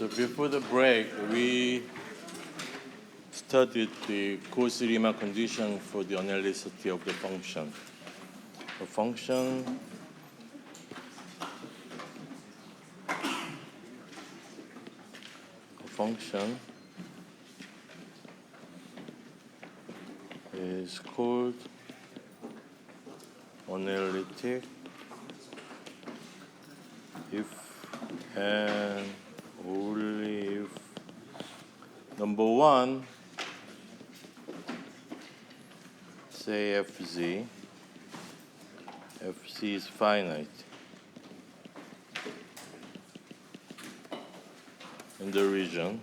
So before the break, we studied the Cauchy-Riemann condition for the analyticity of the function. The function is called analytic if and only if number one, say Fz is finite in the region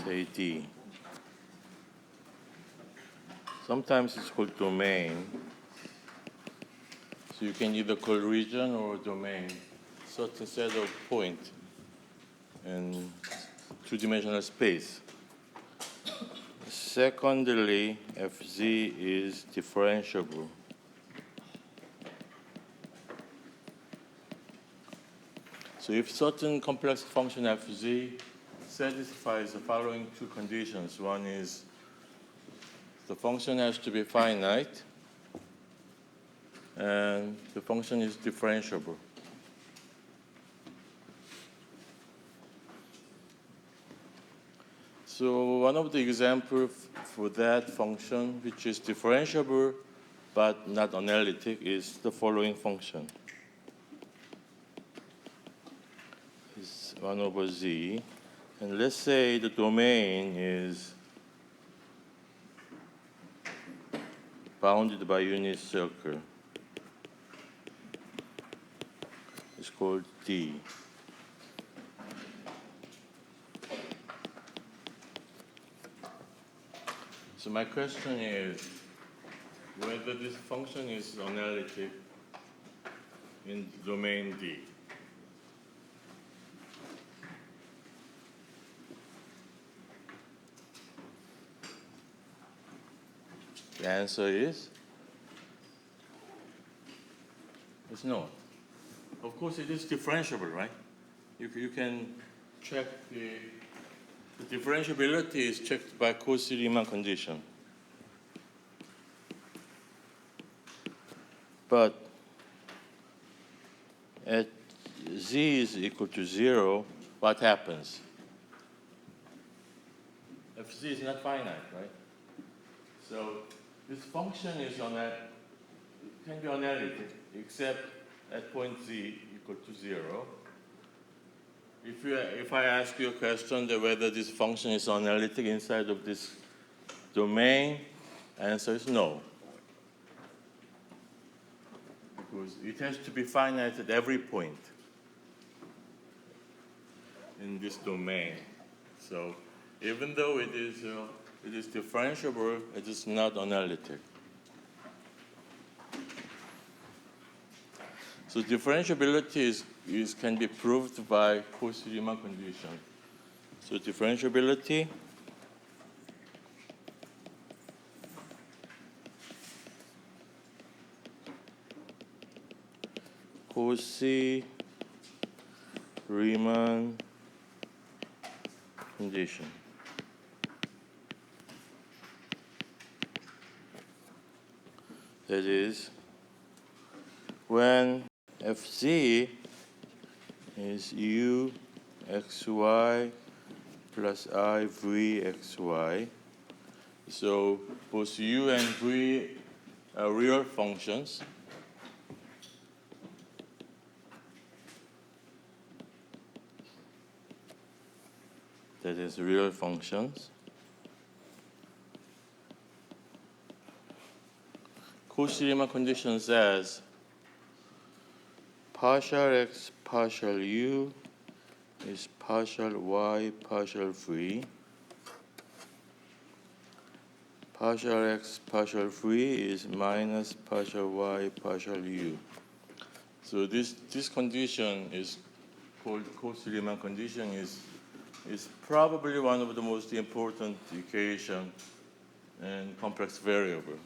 say D. Sometimes it's called domain. So you can either call region or domain certain set of points in two-dimensional space. Secondly, Fz is differentiable. So if certain complex function Fz satisfies the following two conditions. One is the function has to be finite, and the function is differentiable. So one of the examples for that function, which is differentiable but not analytic, is the following function. It's 1 over z. And let's say the domain is bounded by unit circle. It's called D. So my question is whether this function is analytic in domain D. The answer is no. Of course, it is differentiable, right? You can check the differentiability is checked by Cauchy-Riemann condition. But at z is equal to 0, what happens? Fz is not finite, right? So this function is can be analytic, except at point z equal to 0. If I ask you a question that whether this function is analytic inside of this domain, answer is no. Because it has to be finite at every point in this domain. So even though it is differentiable, it is not analytic. So differentiability can be proved by Cauchy-Riemann condition. So differentiability Cauchy-Riemann condition. That is, when Fz is u xy plus I v xy, so both u and v are real functions. That is real functions. Cauchy-Riemann condition says partial x partial u is partial y partial v. Partial x partial v is minus partial y partial u. So this condition is called Cauchy-Riemann condition is probably one of the most important equation in complex variable.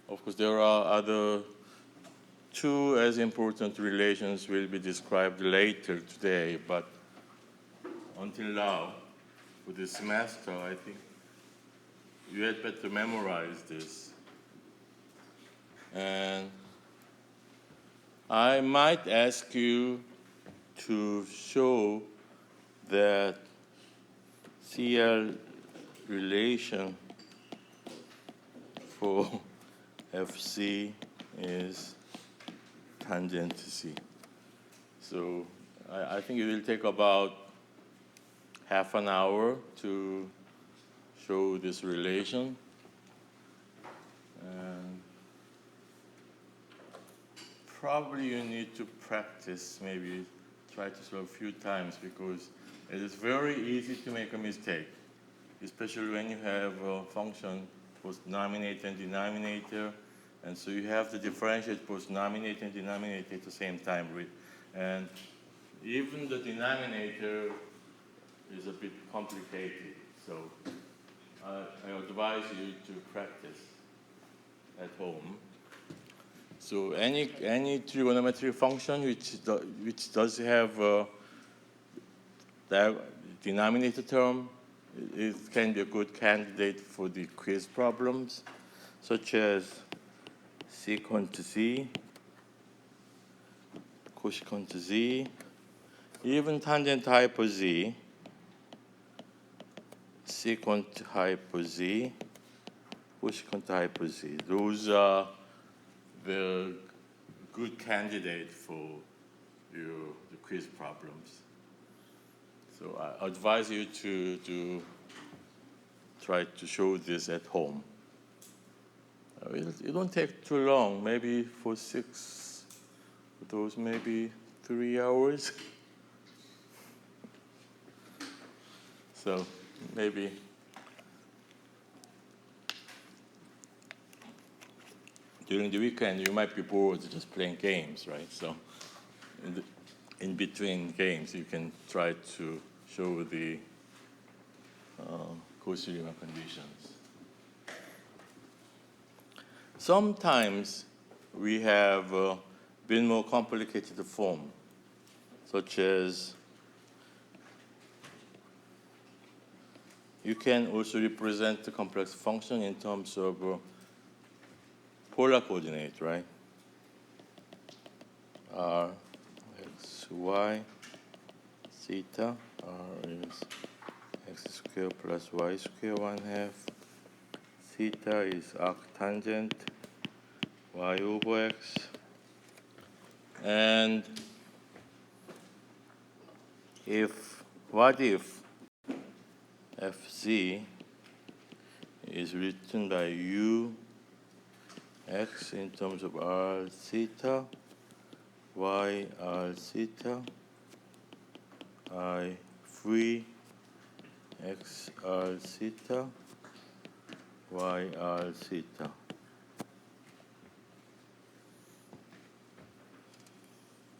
Of course, there are other two as important relations will be described later today, but until now, for this semester, I think you had better memorize this. And I might ask you to show that CL relation for FC is tangent to C. So I think it will take about half an hour to show this relation. And probably you need to practice, maybe try to solve a few times, because it is very easy to make a mistake, especially when you have a function both numerator and denominator, and so you have to differentiate both numerator and denominator at the same time. And even the denominator is a bit complicated, so I advise you to practice at home. So any trigonometric function which does have that denominator term, it can be a good candidate for the quiz problems, such as secant z, cosecant z, even tangent hypo z, secant hypo z, cosecant hypo z. Those are the good candidate for the quiz problems. So I advise you to try to show this at home. It don't take too long, maybe for those maybe 3 hours. So maybe during the weekend you might be bored just playing games, right? So in between games you can try to show the Cauchy-Riemann conditions. Sometimes we have been more complicated form, such as you can also represent the complex function in terms of polar coordinate, right? R, x, y, theta, r is x squared plus y squared 1/2. Theta is arctangent y over x. And what if Fz is written by u x in terms of r theta, y r theta, I free x r theta, y r theta.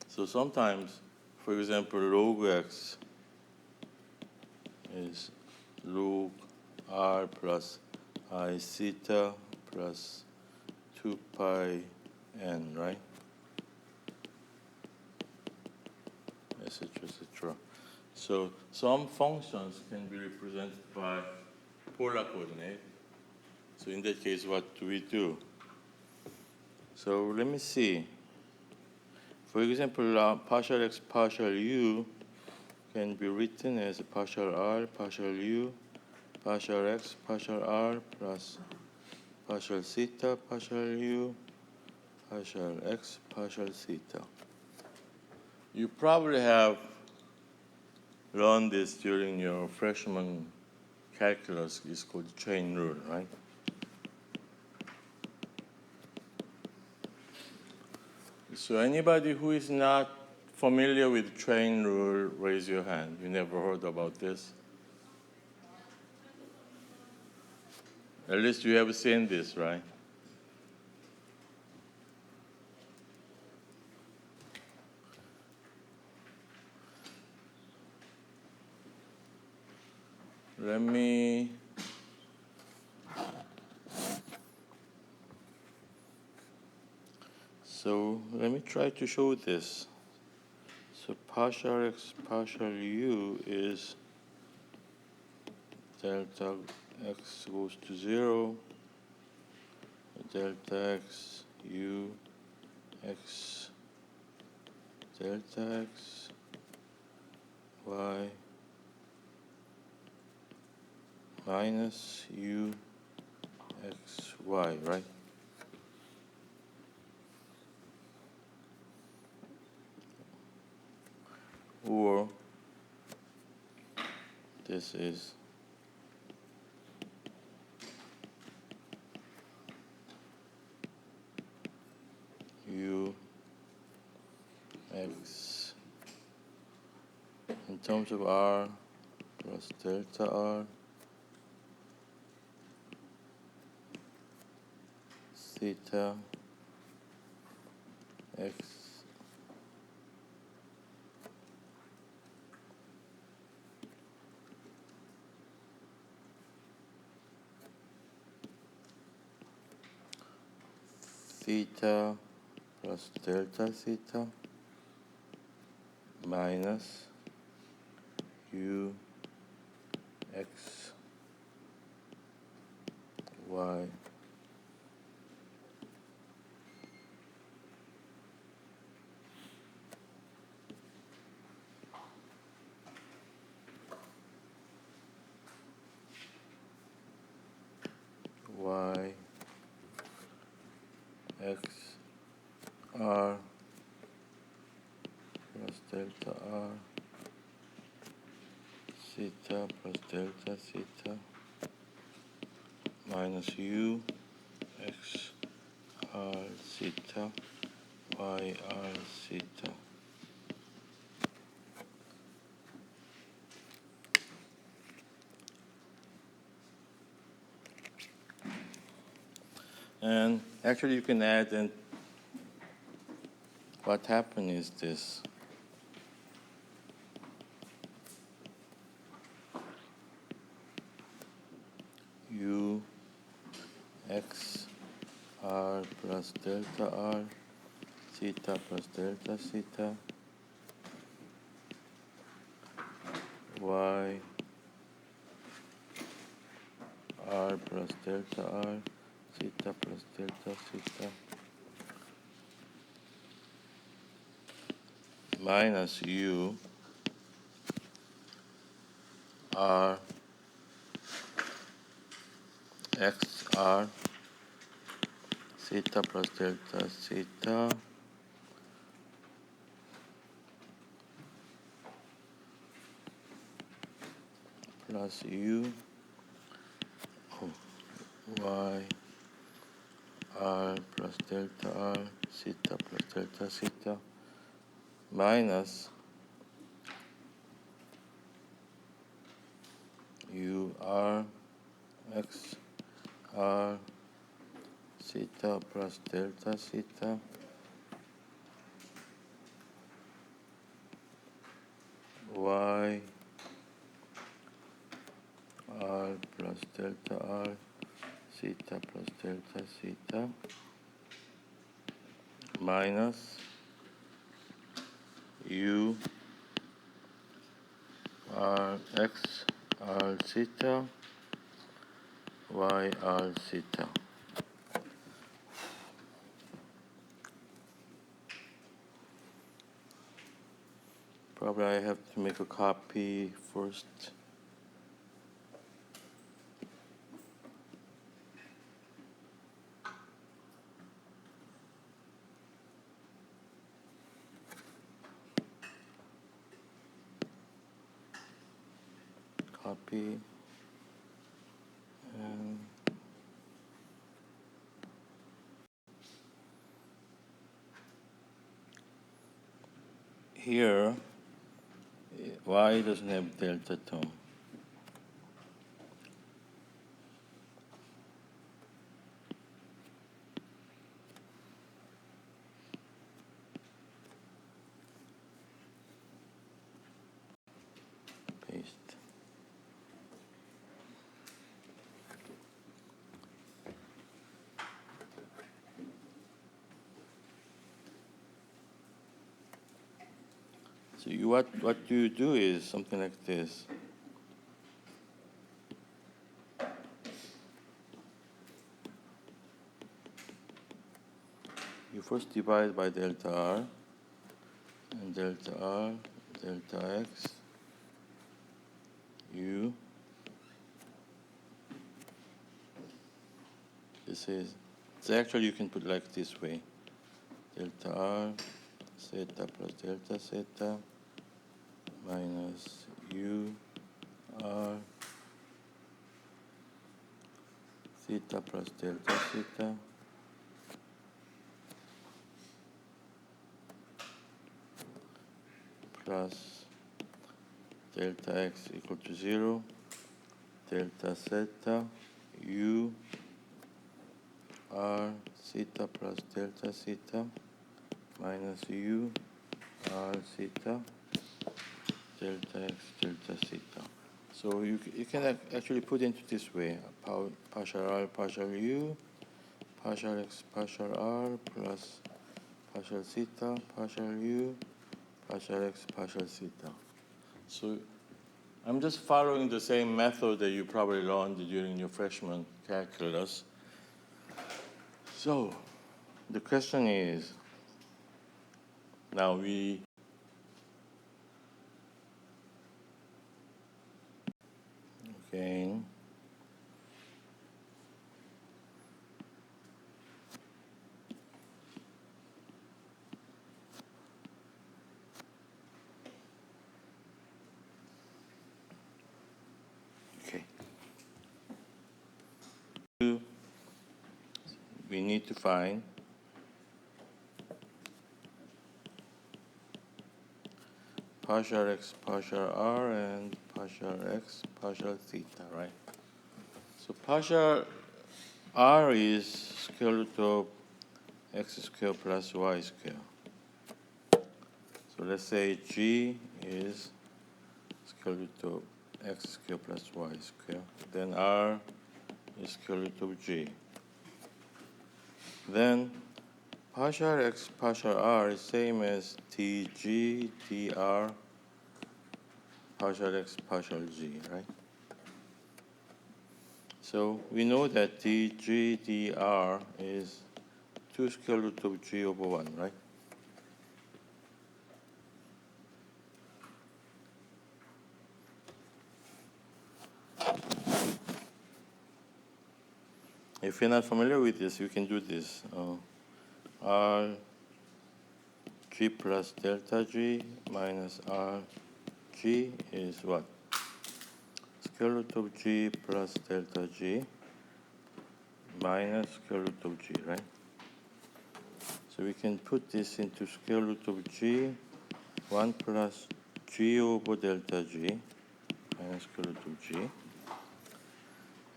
So sometimes, for example, log x is log r plus I theta plus 2 pi n, right? Etc., etc. So some functions can be represented by polar coordinate. So in that case, what do we do? So let me see. For example, partial x, partial u can be written as partial r, partial u, partial x, partial r plus partial theta, partial u, partial x, partial theta. You probably have learned this during your freshman calculus. It's called chain rule, right? So anybody who is not familiar with chain rule, raise your hand. You never heard about this? At least you have seen this, right? Let me So let me try to show this. So partial x partial u is delta x goes to 0, delta x u x delta x y minus u x y, right? Or this is u x in terms of r plus delta r theta x theta plus delta theta minus u x y y x r plus delta r theta plus delta theta minus u x r theta y r theta. And actually you can add, and what happened is this. U x r plus delta r theta plus delta theta y r plus delta r theta plus delta theta minus u r x r theta plus delta theta plus u y r plus delta r theta plus delta theta minus u r x r theta plus delta theta y r plus delta r theta plus delta theta minus u r x r theta y r theta. Probably I have to make a copy first. Copy. And here, y doesn't have delta term. Paste. So what do you do is something like this. You first divide by delta r, and delta r, delta x, u. This is, so actually you can put like this way. Delta r, theta plus delta theta, minus u r, theta plus delta theta, plus delta x equal to 0, delta theta, u r theta plus delta theta, minus u r theta, delta x delta theta. So you can actually put into this way, partial r partial u, partial x partial r, plus partial theta partial u, partial x partial theta. So I'm just following the same method that you probably learned during your freshman calculus. So the question is, now we again we need to find partial x partial r and partial x partial theta, right? So partial r is square root of x squared plus y squared. So let's say g is square root of x squared plus y squared. Then r is square root of g. Then partial x partial r is same as dg dr partial x partial g, right? So we know that dg dr is 2 square root of g over 1, right? If you're not familiar with this, you can do this. R g plus delta g minus r g is what? Square root of g plus delta g minus square root of g, right? So we can put this into square root of g, 1 plus g over delta g minus square root of g.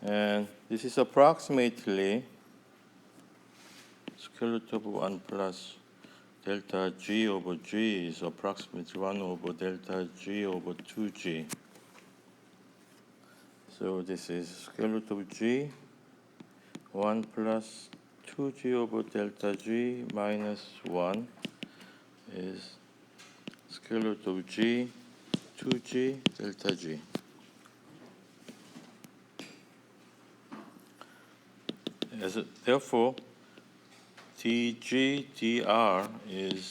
And this is approximately square root of 1 plus delta g over g is approximately 1 over delta g over 2g. So this is square root of g, 1 plus 2g over delta g minus 1 is square root of g, 2g delta g. Therefore, dg dr is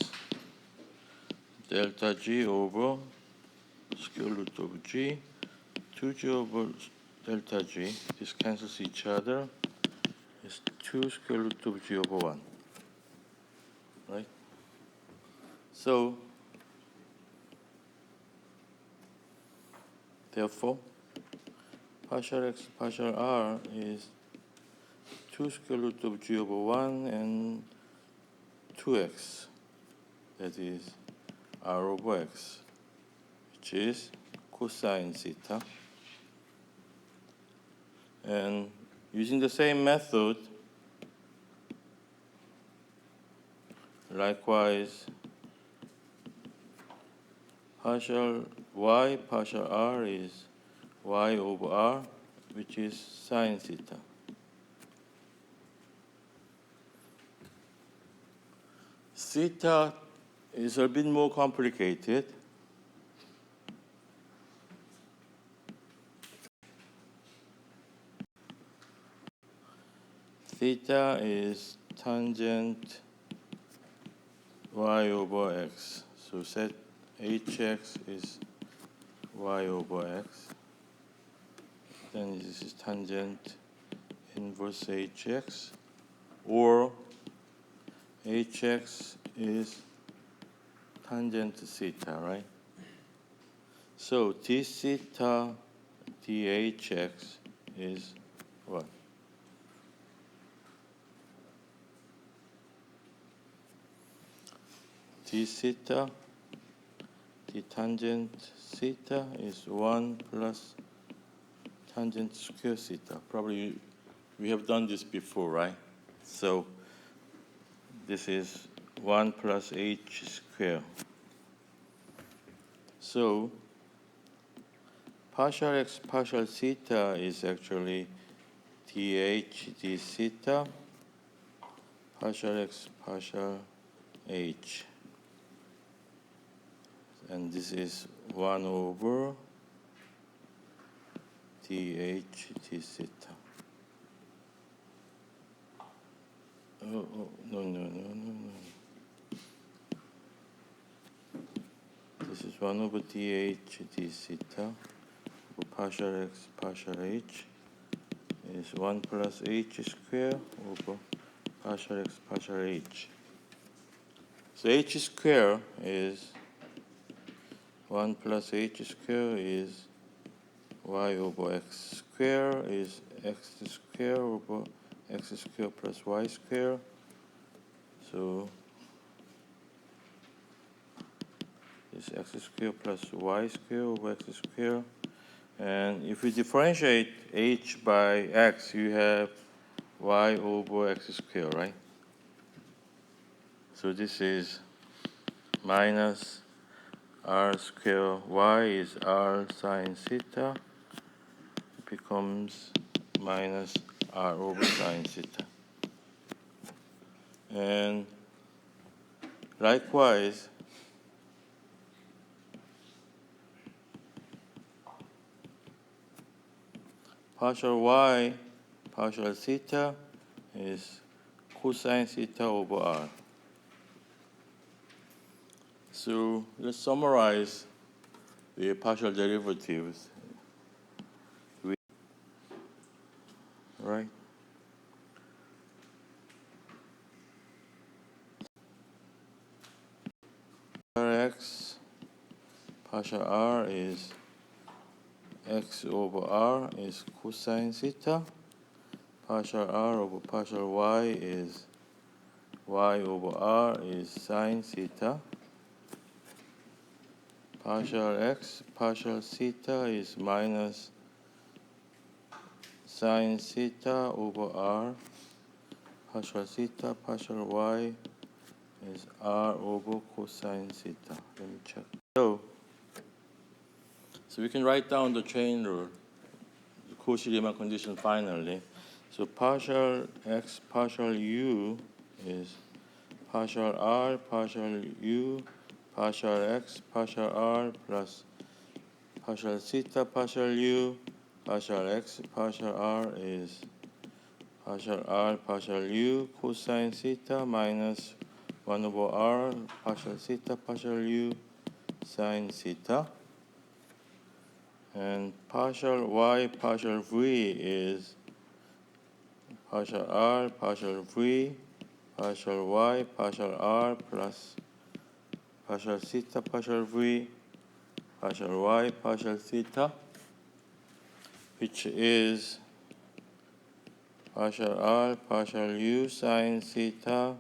delta g over square root of g, 2g over delta g. This cancels each other. It's 2 square root of g over 1, right? So, therefore, partial x partial r is 2 square root of g over 1 and 2x, that is r over x, which is cosine theta. And using the same method, likewise, partial y partial r is y over r, which is sine theta. Theta is a bit more complicated. theta is tangent y over x. So set hx is y over x. Then this is tangent inverse hx, or hx is tangent theta, right? So d theta dhx is what? D theta, the tangent theta is 1 plus tangent square theta. Probably we have done this before, right? So this is 1 plus h square. So partial x partial theta is actually dh d theta partial x partial h. And this is 1 over dh d theta. No. This is 1 over dh d theta for partial x partial h is 1 plus h square over partial x partial h. So h square is 1 plus h square is y over x square is x square over x square plus y square. So it's x square plus y square over x square. And if we differentiate h by x, you have y over x square, right? So this is minus r square y is r sine theta, becomes minus r over sine theta. And likewise, partial y partial theta is cosine theta over r. So let's summarize the partial derivatives, right? X partial r is x over r is cosine theta. Partial r over partial y is y over r is sine theta. Partial x partial theta is minus sine theta over r. Partial theta partial y is r over cosine theta. Let me check. So we can write down the chain rule, the Cauchy-Riemann condition finally. So partial x partial u is partial r partial u partial x partial r plus partial theta partial u partial x partial r is partial r partial u cosine theta minus 1 over r partial theta partial u sine theta. And partial y partial v is partial r partial v partial y partial r plus partial theta partial v partial y partial theta, which is partial r partial u sine theta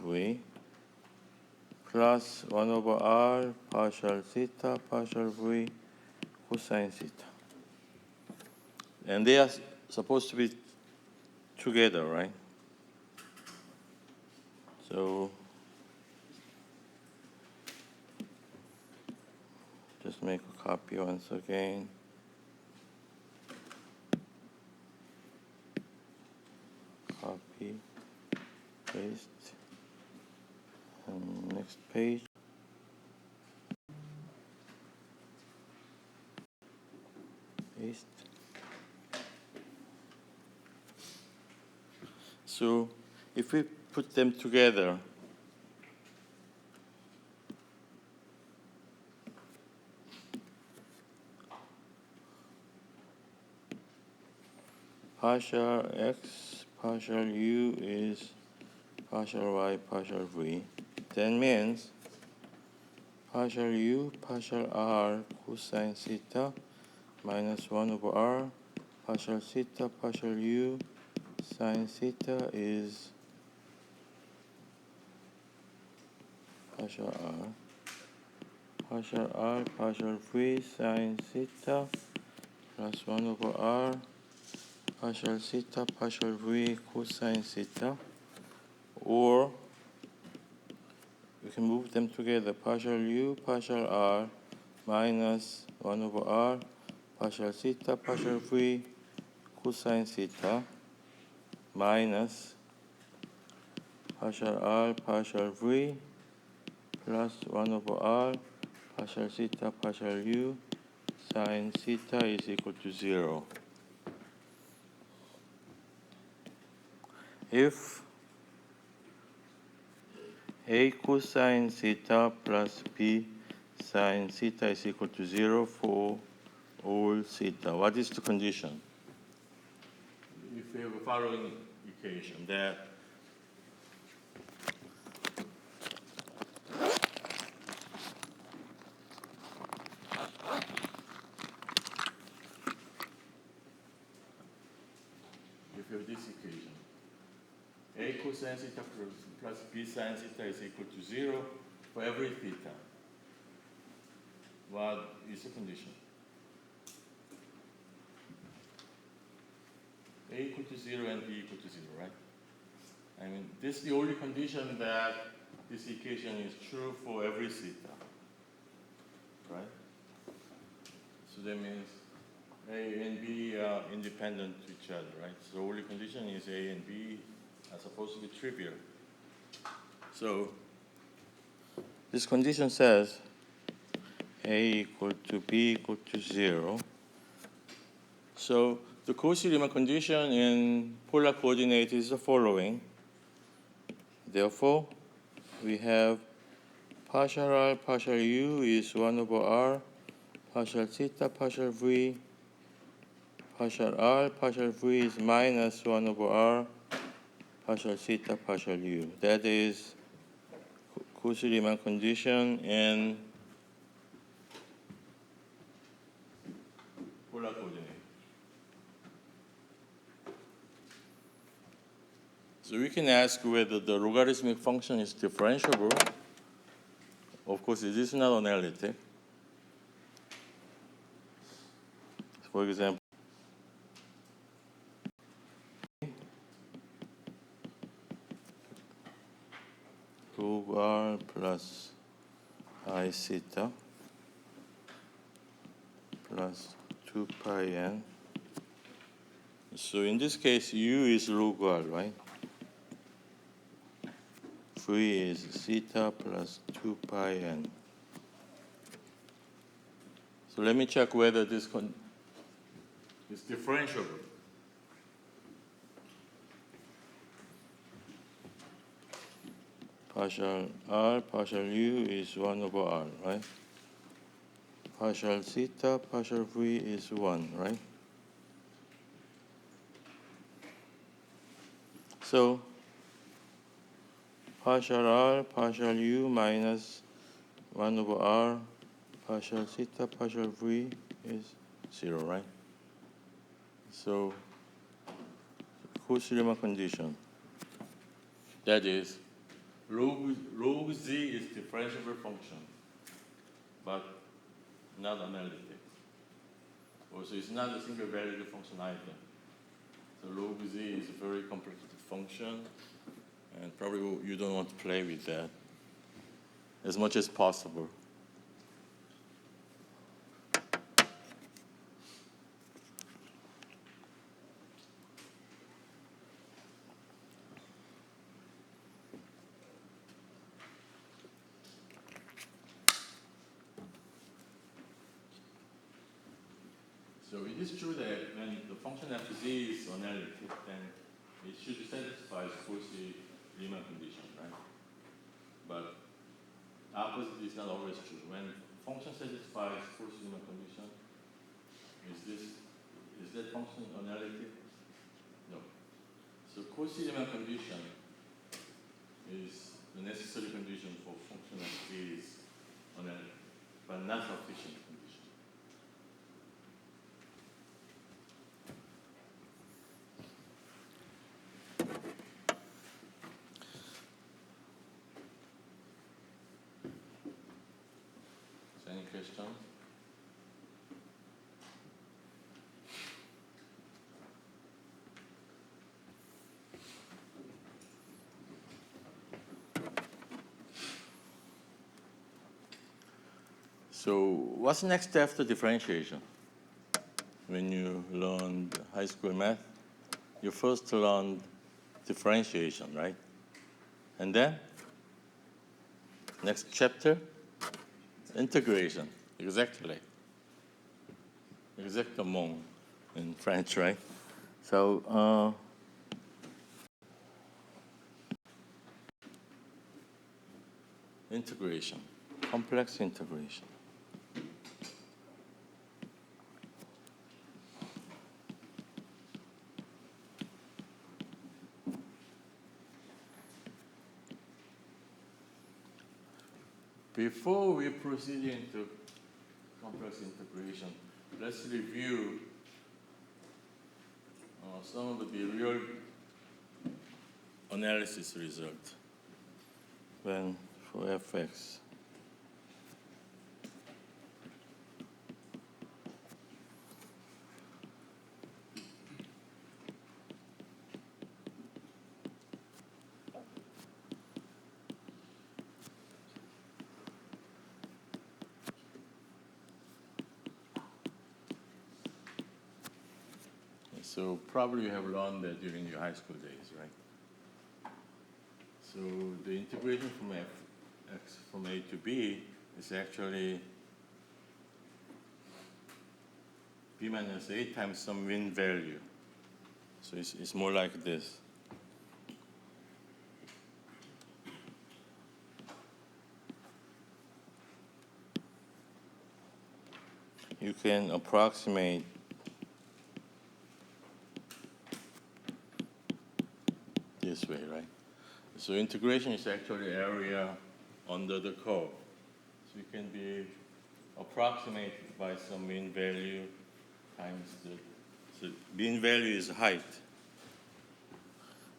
v plus 1 over r partial theta partial v cosine theta. And they are supposed to be together, right? So just make a copy once again. Copy, paste, and next page. Paste. So if we put them together, partial x partial u is partial y partial v. That means partial u partial r cosine theta minus 1 over r partial theta partial u sine theta is partial r partial v sine theta plus 1 over r partial theta partial v cosine theta, or we can move them together, partial u partial r minus 1 over r partial theta partial v cosine theta minus partial r partial v plus 1 over r partial theta partial u sine theta is equal to 0. If a cosine theta plus b sine theta is equal to 0 for all theta, what is the condition? If we have a following equation that if you have this equation, a cosine theta plus b sine theta is equal to 0 for every theta. What is the condition? A equal to 0 and b equal to 0, right? I mean, this is the only condition that this equation is true for every theta, right? So that means A and B are independent to each other, right? So the only condition is A and B are supposed to be trivial. So this condition says A equal to B equal to 0. So the Cauchy-Riemann condition in polar coordinate is the following. Therefore, we have partial r partial u is 1 over r partial theta partial v partial r partial v is minus 1 over r partial theta partial u. That is Cauchy-Riemann condition in polar coordinate. So we can ask whether the logarithmic function is differentiable. Of course, it is not analytic. For example, log r plus I theta plus 2 pi n. So in this case, u is log r, right? V is theta plus 2 pi n. So let me check whether this is differentiable. Partial r partial u is 1 over r, right? Partial theta partial v is 1, right? So partial r partial u minus 1 over r partial theta partial v is 0, right? So Cauchy-Riemann condition, that is log z is differentiable function, but not analytic. Also, it's not a single valued function either. So log z is a very complicated function, and probably you don't want to play with that as much as possible. So it is true that when the function f z is analytic, then it should satisfy Cauchy-Riemann condition, right? But opposite is not always true. When function satisfies Cauchy-Riemann condition, is that function analytic? No. So Cauchy-Riemann condition is the necessary condition for function of Z is analytic, but not sufficient condition. So any questions? So what's next after differentiation? When you learned high school math, you first learned differentiation, right? And then, next chapter, integration, exactly. Exactement in French, right? So, integration, complex integration. Before we proceed into complex integration, let's review some of the real analysis result when for fx. So probably you have learned that during your high school days, right? So the integration from fx from a to b is actually b minus a times some mean value. So it's more like this. You can approximate this way, right? So integration is actually area under the curve. So it can be approximated by some mean value times so mean value is height.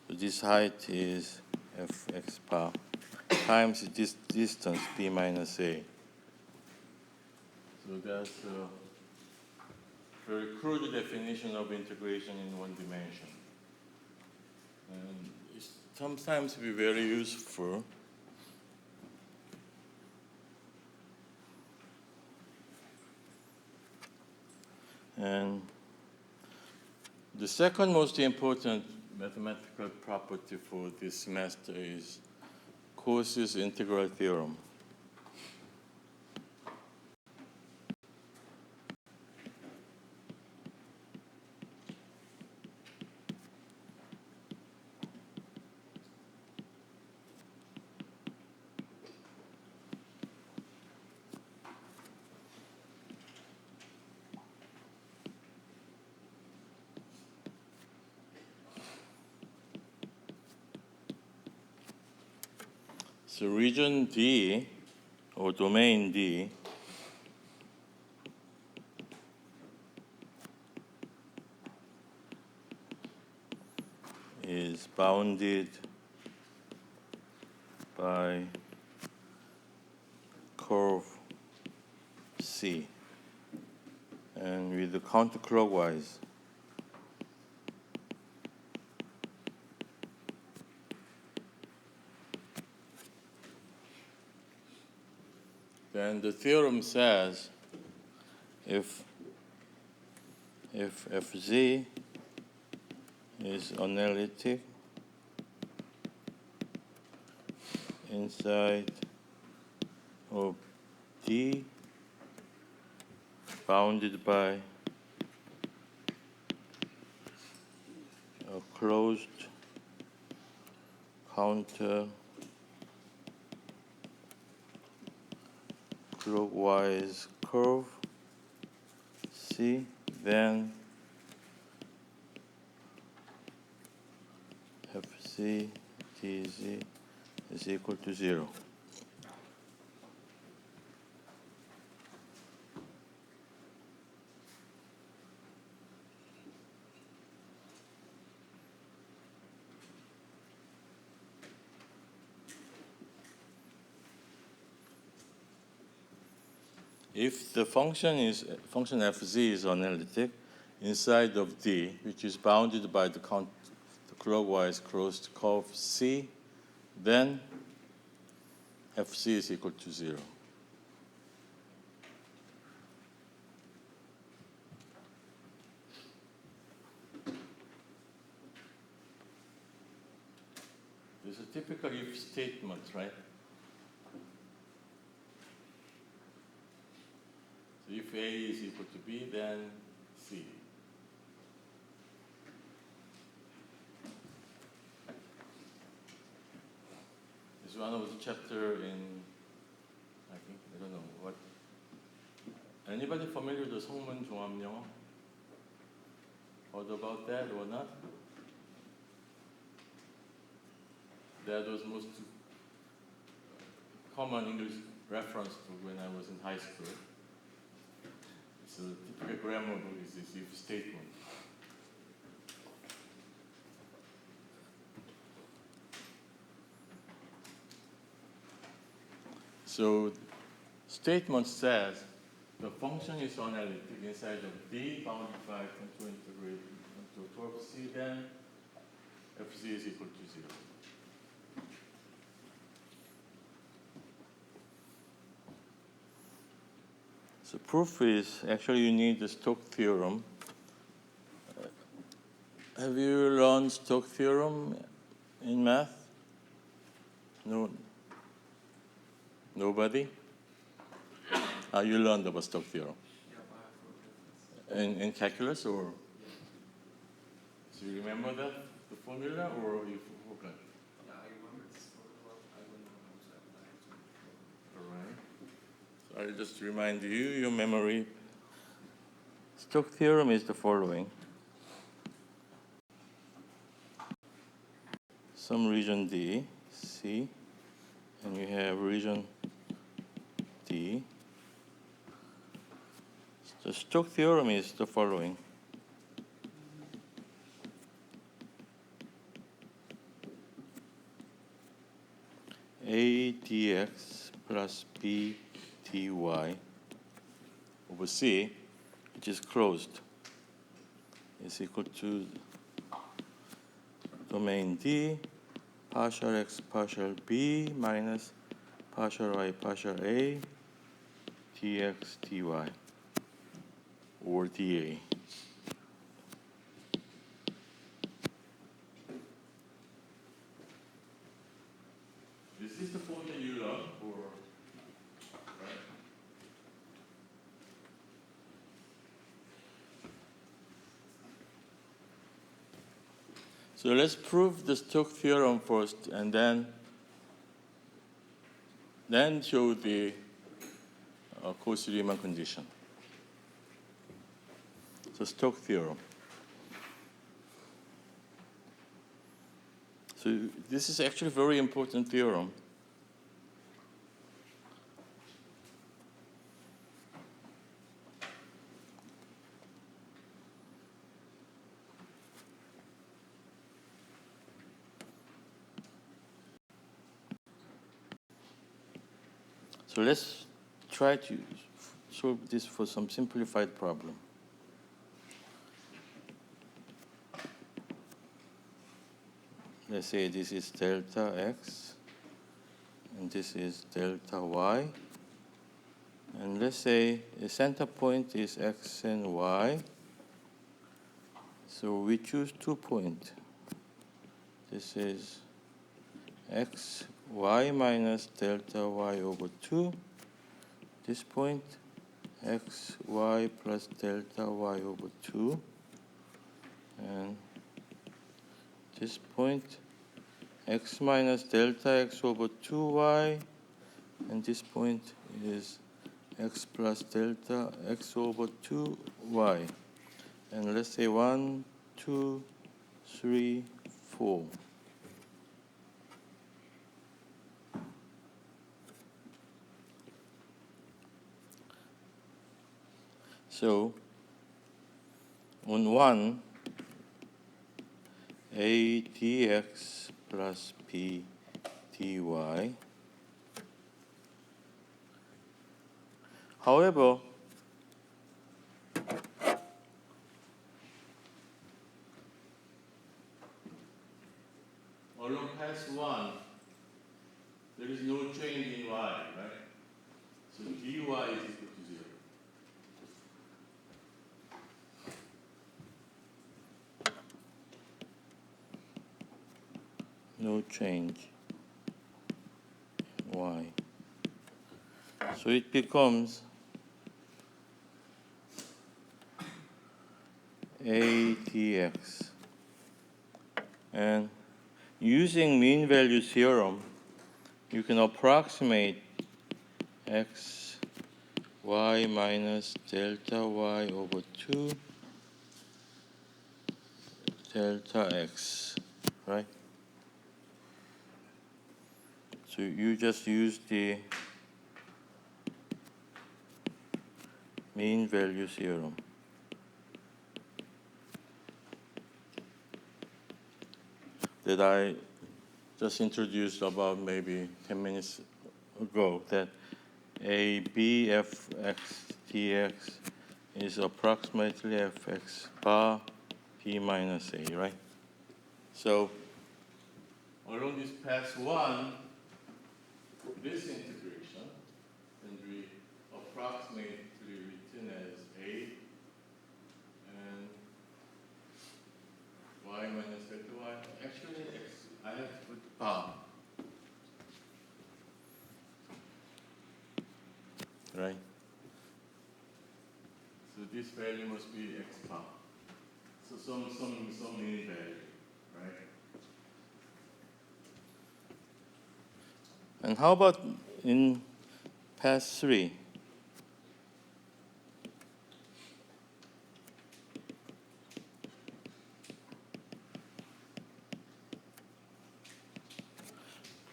So this height is fx bar times this distance b minus a. So that's a very crude definition of integration in one dimension. And it's sometimes be very useful. And the second most important mathematical property for this semester is Cauchy's integral theorem. So region D, or domain D, is bounded by curve C, and with the counterclockwise. Then the theorem says if Fz is analytic inside of D bounded by a closed counter clockwise curve C, then FC dz is equal to 0. If the function fz is analytic inside of D, which is bounded by the clockwise closed curve C, then fc is equal to 0. This is a typical if statement, right? So if A is equal to B, then C. It's one of the chapter in, I don't know what. Anybody familiar with the 성문 종합영어? Heard about that or not? That was most common English reference to when I was in high school. So the typical grammar book is this if statement. So statement says the function is analytic inside of D bounded by contour integrate into curve C, then fc is equal to 0. So proof is, actually you need the Stokes theorem. Have you learned Stokes theorem in math? No. Nobody? You learned about Stokes theorem. In calculus or? So you remember that, the formula, or you forgot? Yeah, I remember this formula. I don't know how to apply it. All right. So I'll just remind you, your memory. Stokes theorem is the following. Some region D, C, and you have region D. The Stokes theorem is the following. A dx plus B dy over C, which is closed, is equal to domain D, partial x partial B minus partial y partial A dx dy or dA. This is the formula you learned for, right? So let's prove the Stokes theorem first, and then show the Cauchy-Riemann condition. So Stokes theorem. So this is actually a very important theorem. So let's try to solve this for some simplified problem. Let's say this is delta x, and this is delta y. And let's say the center point is x and y. So we choose 2 points. This is x, y minus delta y over 2. This point, x, y plus delta y over 2. And this point, x minus delta x over 2y, and this point is x plus delta x over 2y. And let's say 1, 2, 3, 4. So on 1, a dx plus b dy. However, along path 1, there is no change in y, right? So dy is equal to 0. No change in y. So it becomes a dx. And using mean value theorem, you can approximate x y minus delta y over 2 delta x, right? So you just use the mean value theorem. That I just introduced about maybe 10 minutes ago, that a b f x dx is approximately fx bar b minus a, right? So along this path 1, this integration can be approximately written as a and y minus delta y. Actually, I have to put bar, right? So this value must be x bar. So some mean value, right? And how about in path 3?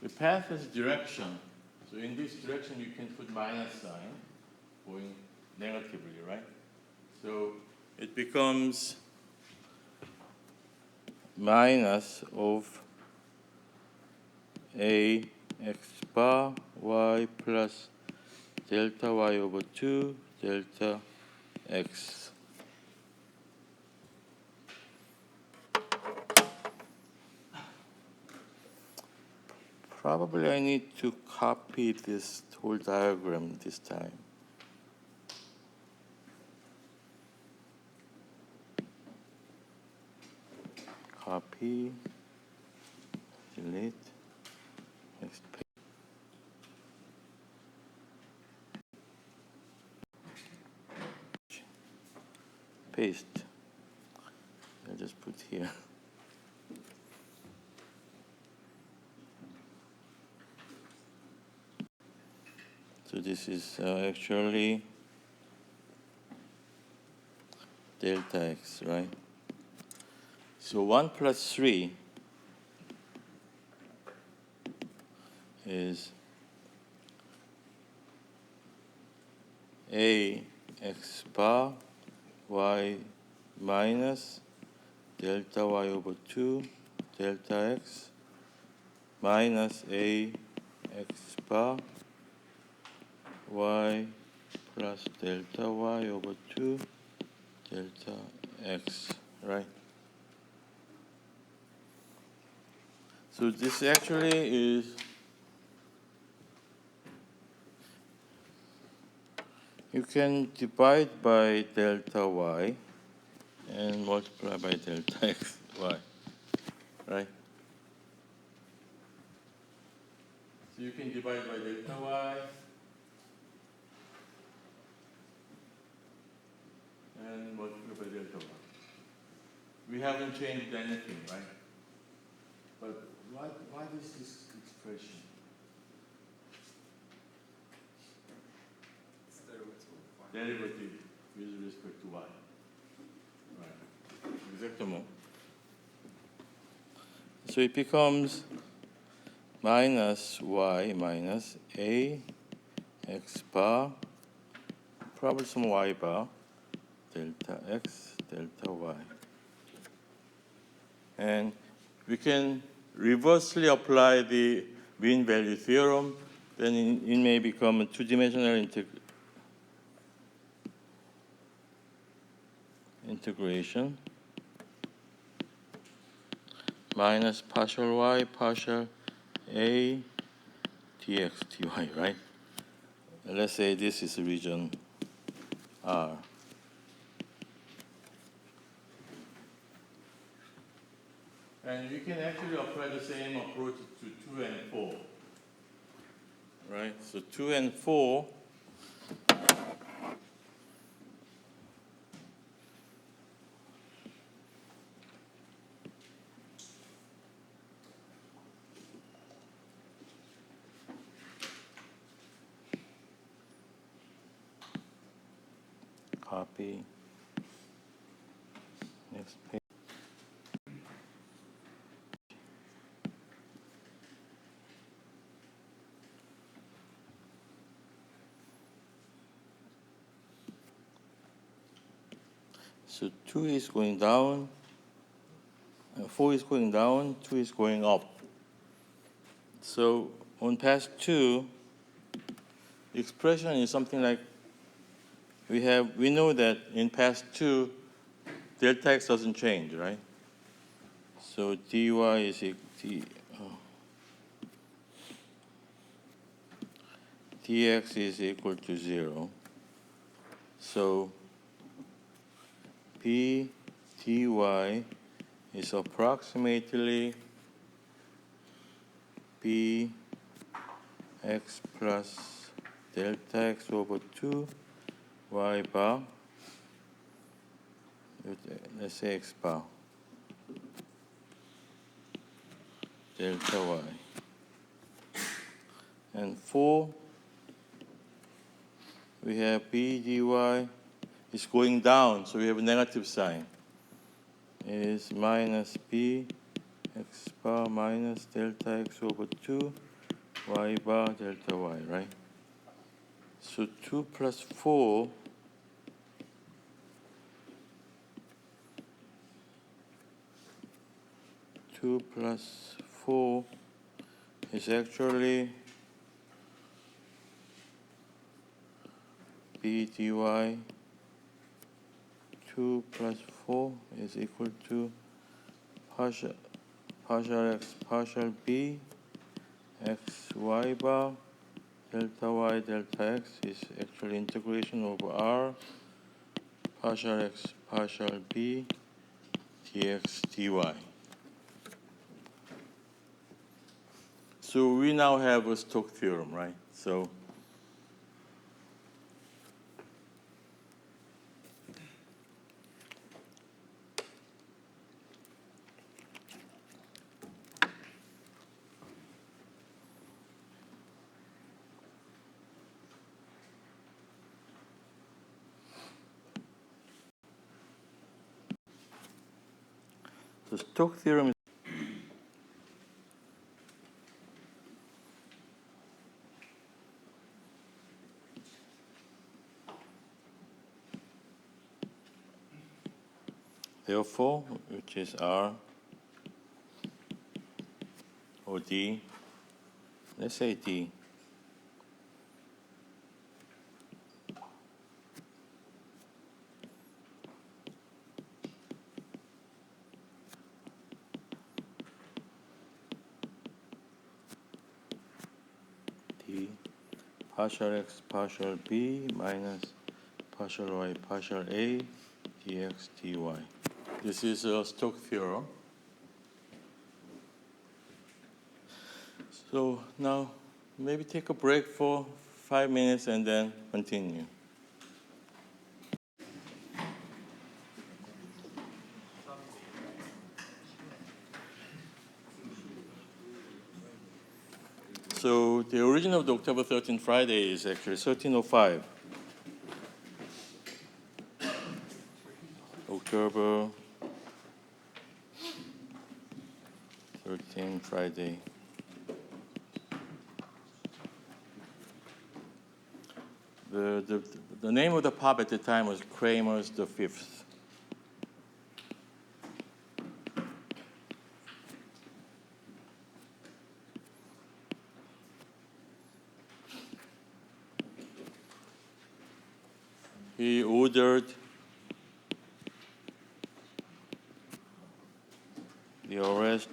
The path has direction. So in this direction, you can put minus sign going negatively, right? So it becomes minus of a x bar y plus delta y over 2 delta x. Probably I need to copy this whole diagram this time. Copy, delete, next page. Paste. I'll just put here. So this is actually delta x, right? So 1 plus 3 is a x bar y minus delta y over 2 delta x minus a x bar y plus delta y over 2 delta x, right? So this actually is, you can divide by delta y and multiply by delta x, y, right? So you can divide by delta y and multiply by delta y. We haven't changed anything, right? But why this expression? It's derivative of y. Derivative with respect to y. Right. Exactement. So it becomes minus y minus a x bar probably some y bar delta x delta y. And we can reversely apply the mean value theorem, then it may become a two-dimensional integration minus partial y partial a dx dy, right? And let's say this is region R. And we can actually apply the same approach to 2 and 4. Right? So 2 and 4 copy. Next page. So 2 is going down, 4 is going down, 2 is going up. So on path 2, the expression is something like we know that in path 2, delta x doesn't change, right? So dy is dx is equal to 0. So b dy is approximately b x plus delta x over 2 y bar, let's say x bar, delta y. And 4, we have b dy is going down, so we have a negative sign. It is minus b x bar minus delta x over 2 y bar delta y, right? So 2 plus 4 2 plus 4 is actually b dy. 2 plus 4 is equal to partial x partial b x y bar delta y delta x is actually integration over r partial x partial b dx dy. So we now have a Stokes theorem, right? So the Stokes theorem is therefore, which is R or D, let's say D. D partial x partial b minus partial y partial a dx dy. This is a Stokes theorem. So now maybe take a break for 5 minutes and then continue. So the origin of the October 13th Friday is actually 1305. October 13th Friday. The name of the pub at the time was Kramer's the Fifth. He ordered the arrest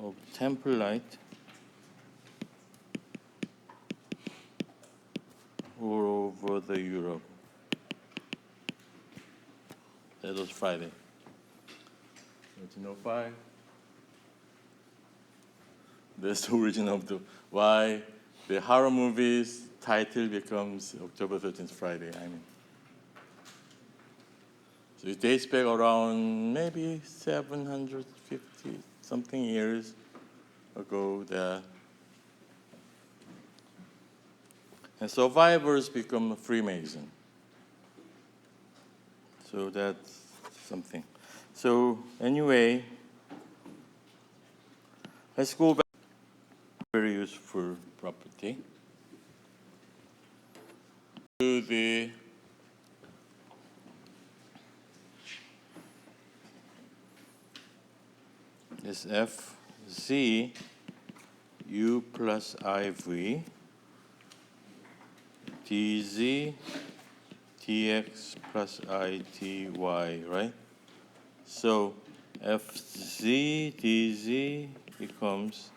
of Templelite all over the Europe. That was Friday, 1305. That's the origin of why the horror movie's title becomes October 13th Friday. So it dates back around maybe 750 something years ago that. And survivors become Freemason. So that's something. So anyway, let's go back to very useful property. To the this F Z U plus IV dz dx plus ity, right? So fz dz becomes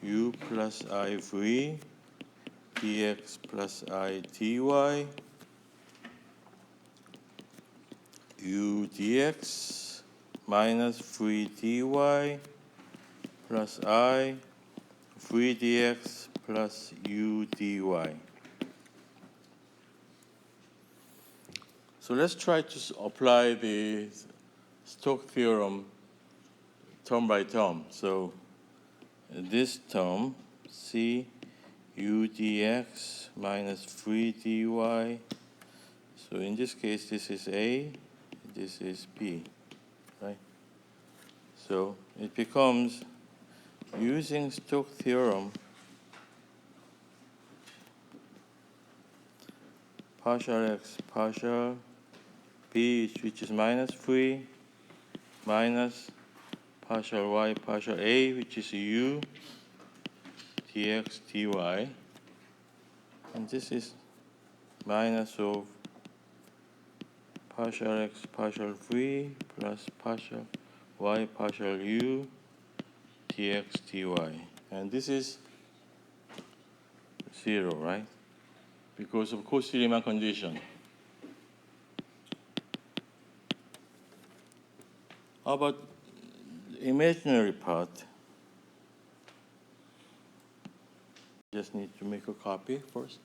u plus iv dx plus ity u dx minus v dy plus I v dx plus u dy. So let's try to apply the Stokes theorem term by term. So this term, C u dx minus v dy. So in this case, this is A, this is B, right? So it becomes, using Stokes theorem, partial x partial b, which is minus v, minus partial y partial a, which is u dx dy, and this is minus of partial x partial v plus partial y partial u dx dy, and this is 0, right? Because of Cauchy-Riemann condition. How about the imaginary part? Just need to make a copy first.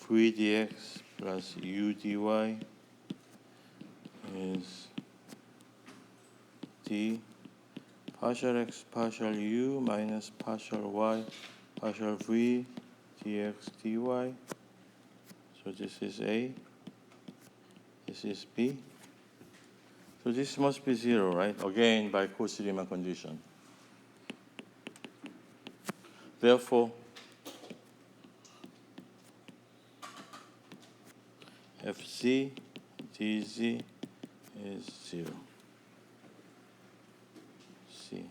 V dx plus u dy is d partial x partial u minus partial y partial v dx dy. So this is A, this is B. So this must be 0, right? Again, by Cauchy-Riemann condition. Therefore, Fc dz is 0. C.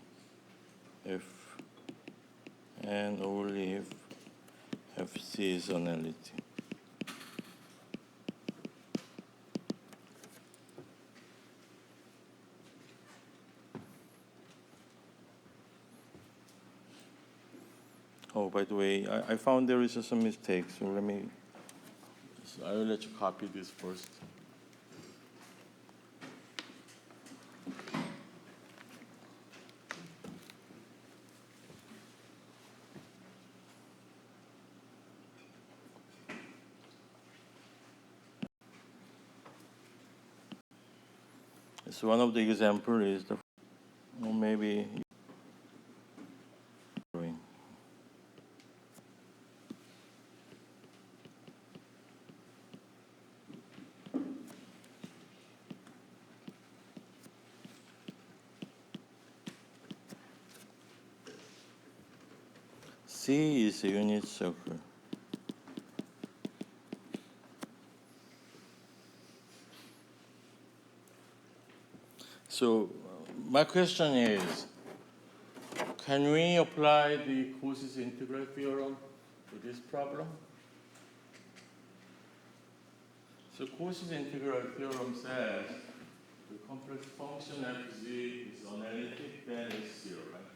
If and only if Fc is a nullity. Oh, by the way, I found there is some mistake, so let me So I will let you copy this first. So one of the example is the, or maybe C is a unit circle. So my question is, can we apply the Cauchy's integral theorem to this problem? So Cauchy's integral theorem says the complex function fz is analytic, then it's zero, right?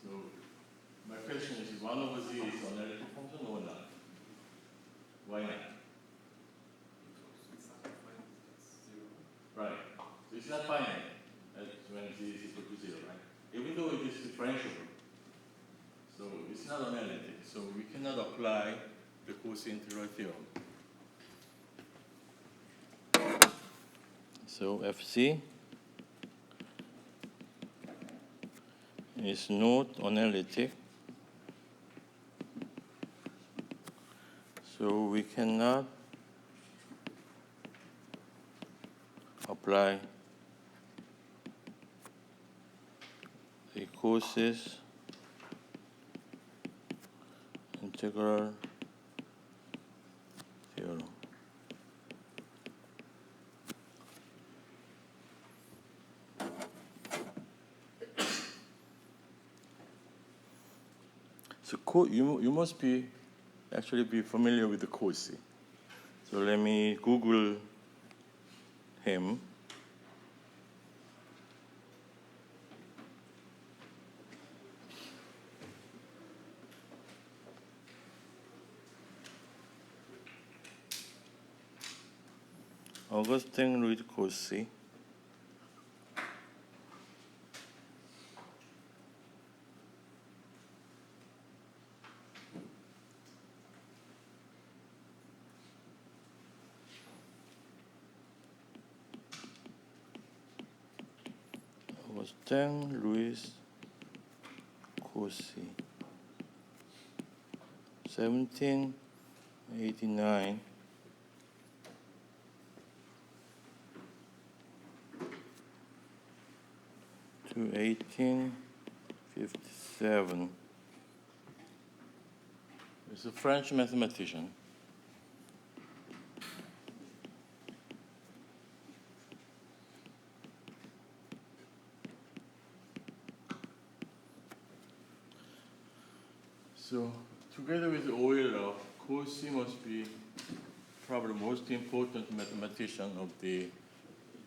So my question is 1 over z is analytic function or not? Why not? Because it's not defined as zero. Right. So it's not finite when z is equal to 0, right? Even though it is differentiable. So it's not analytic. So we cannot apply the Cauchy integral theorem. So Fc is not analytic. So we cannot apply the Cauchy's integral theorem. So you must actually be familiar with the Cauchy. So let me Google him. Augustin Louis Cauchy. Augustin Louis Cauchy. 1789 to 1857. He's a French mathematician. So together with Euler, Cauchy must be probably the most important mathematician of the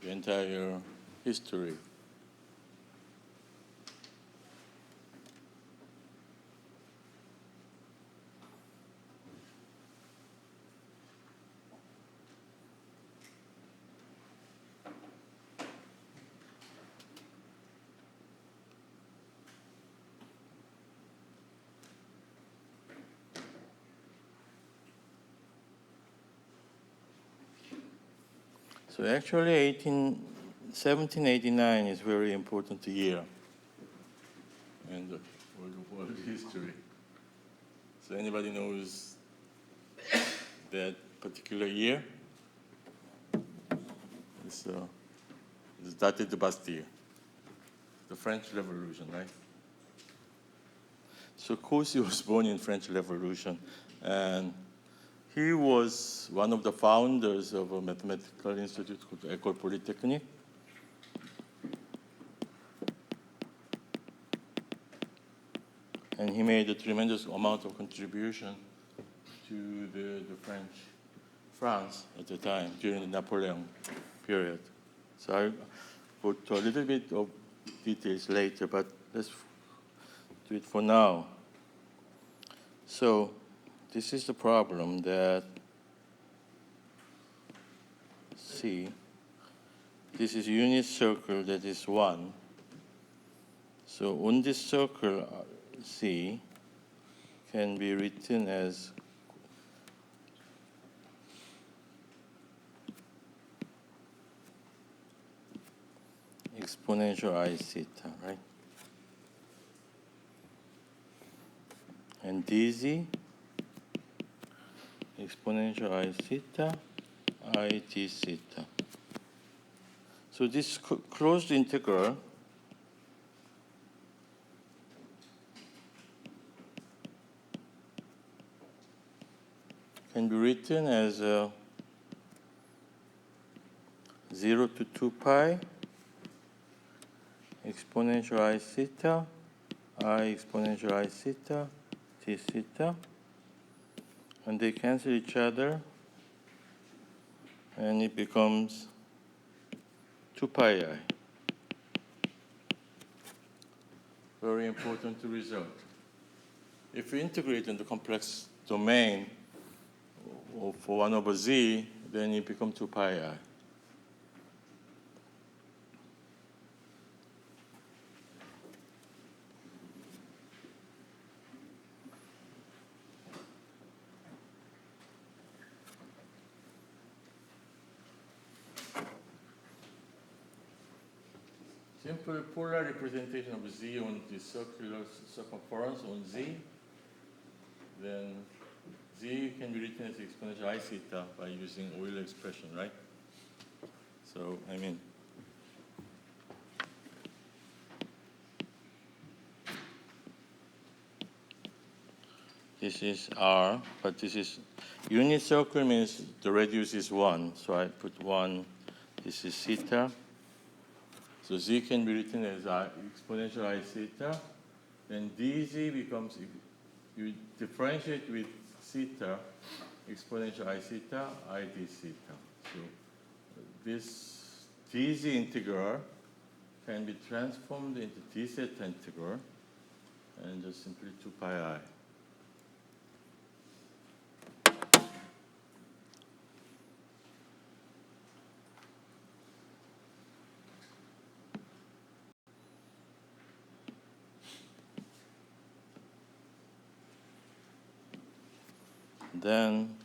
entire history. So actually 1789 is very important year in the world history. So anybody knows that particular year? It's Date de Bastille, the French Revolution, right? So Cauchy was born in French Revolution, and he was one of the founders of a mathematical institute called École Polytechnique. And he made a tremendous amount of contribution to the France at the time, during the Napoleon period. So I'll go to a little bit of details later, but let's do it for now. So this is the problem that C, this is unit circle that is 1. So on this circle C can be written as exponential I theta, right? And dz exponential I theta, I d theta. So this closed integral can be written as 0 to 2 pi exponential I theta, I exponential I theta, d theta, and they cancel each other, and it becomes 2 pi I. Very important result. If we integrate in the complex domain for 1 over z, then it becomes 2 pi I. Simple polar representation of z on the circular circumference on z, then z can be written as exponential I theta by using Euler expression, right? So, I mean, this is R, but this is unit circle means the radius is 1. So I put 1, this is theta. So z can be written as exponential I theta. Then dz becomes, you differentiate with theta, exponential I theta, I d theta. So this dz integral can be transformed into d theta integral, and just simply 2 pi I. Then,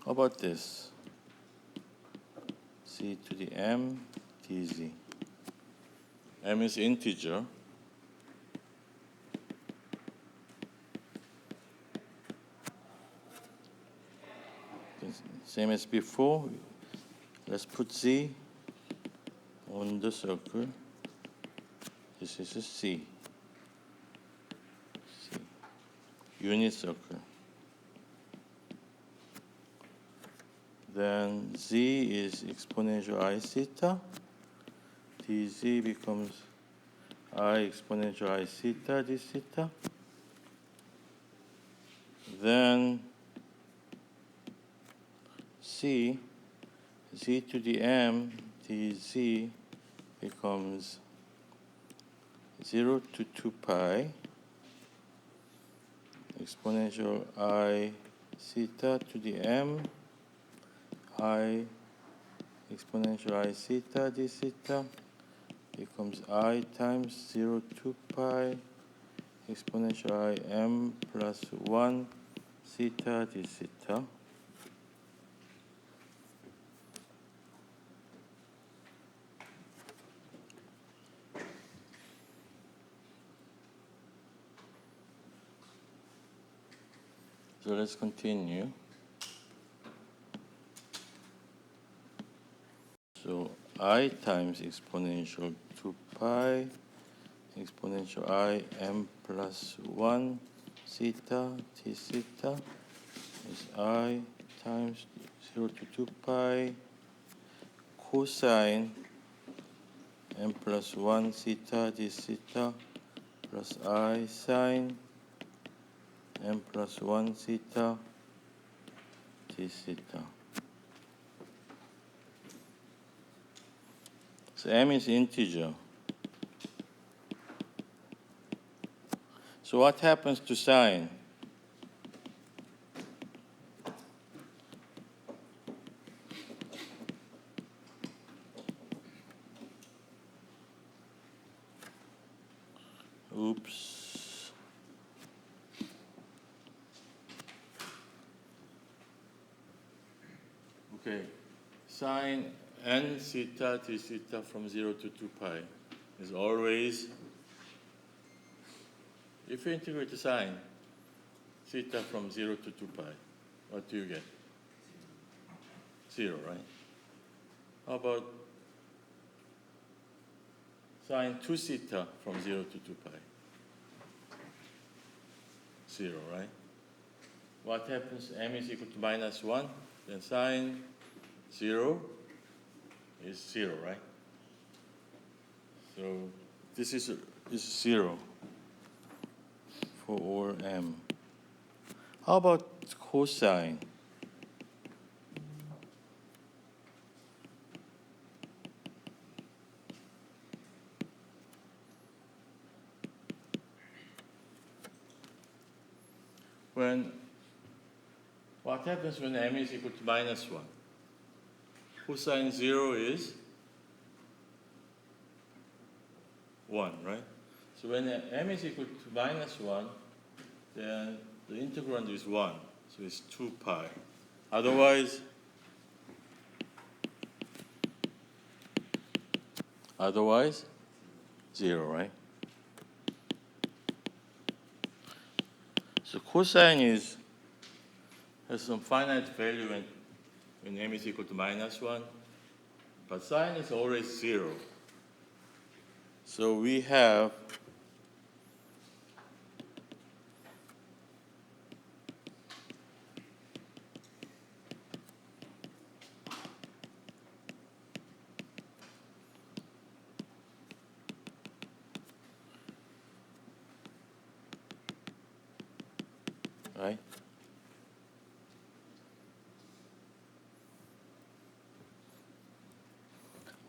how about this? C to the m dz. M is integer. Same as before. Let's put z on the circle. This is a C. C. Unit circle. Then z is exponential I theta. dz becomes I exponential I theta d theta. Then c, z to the m dz becomes 0 to 2 pi exponential I theta to the m I exponential I theta d theta becomes I times 0 to pi exponential I m plus 1 theta d theta. So let's continue. So I times exponential 2 pi exponential I m plus 1 theta t theta is I times 0 to 2 pi cosine m plus 1 theta d theta plus I sine m plus 1 theta d theta. So m is integer. So what happens to sine? Okay, sine n theta d theta from 0 to 2 pi is always, if you integrate the sine theta from 0 to 2 pi, what do you get? 0, right? How about sine 2 theta from 0 to 2 pi? 0, right? What happens? M is equal to minus 1, then sine 0 is 0, right? So this is 0 for all m. How about cosine? What happens when m is equal to minus 1? Cosine 0 is 1, right? So when m is equal to minus 1, then the integrand is 1, so it's 2 pi. Otherwise 0, right? So cosine has some finite value when m is equal to minus 1, but sine is always 0. So we have right?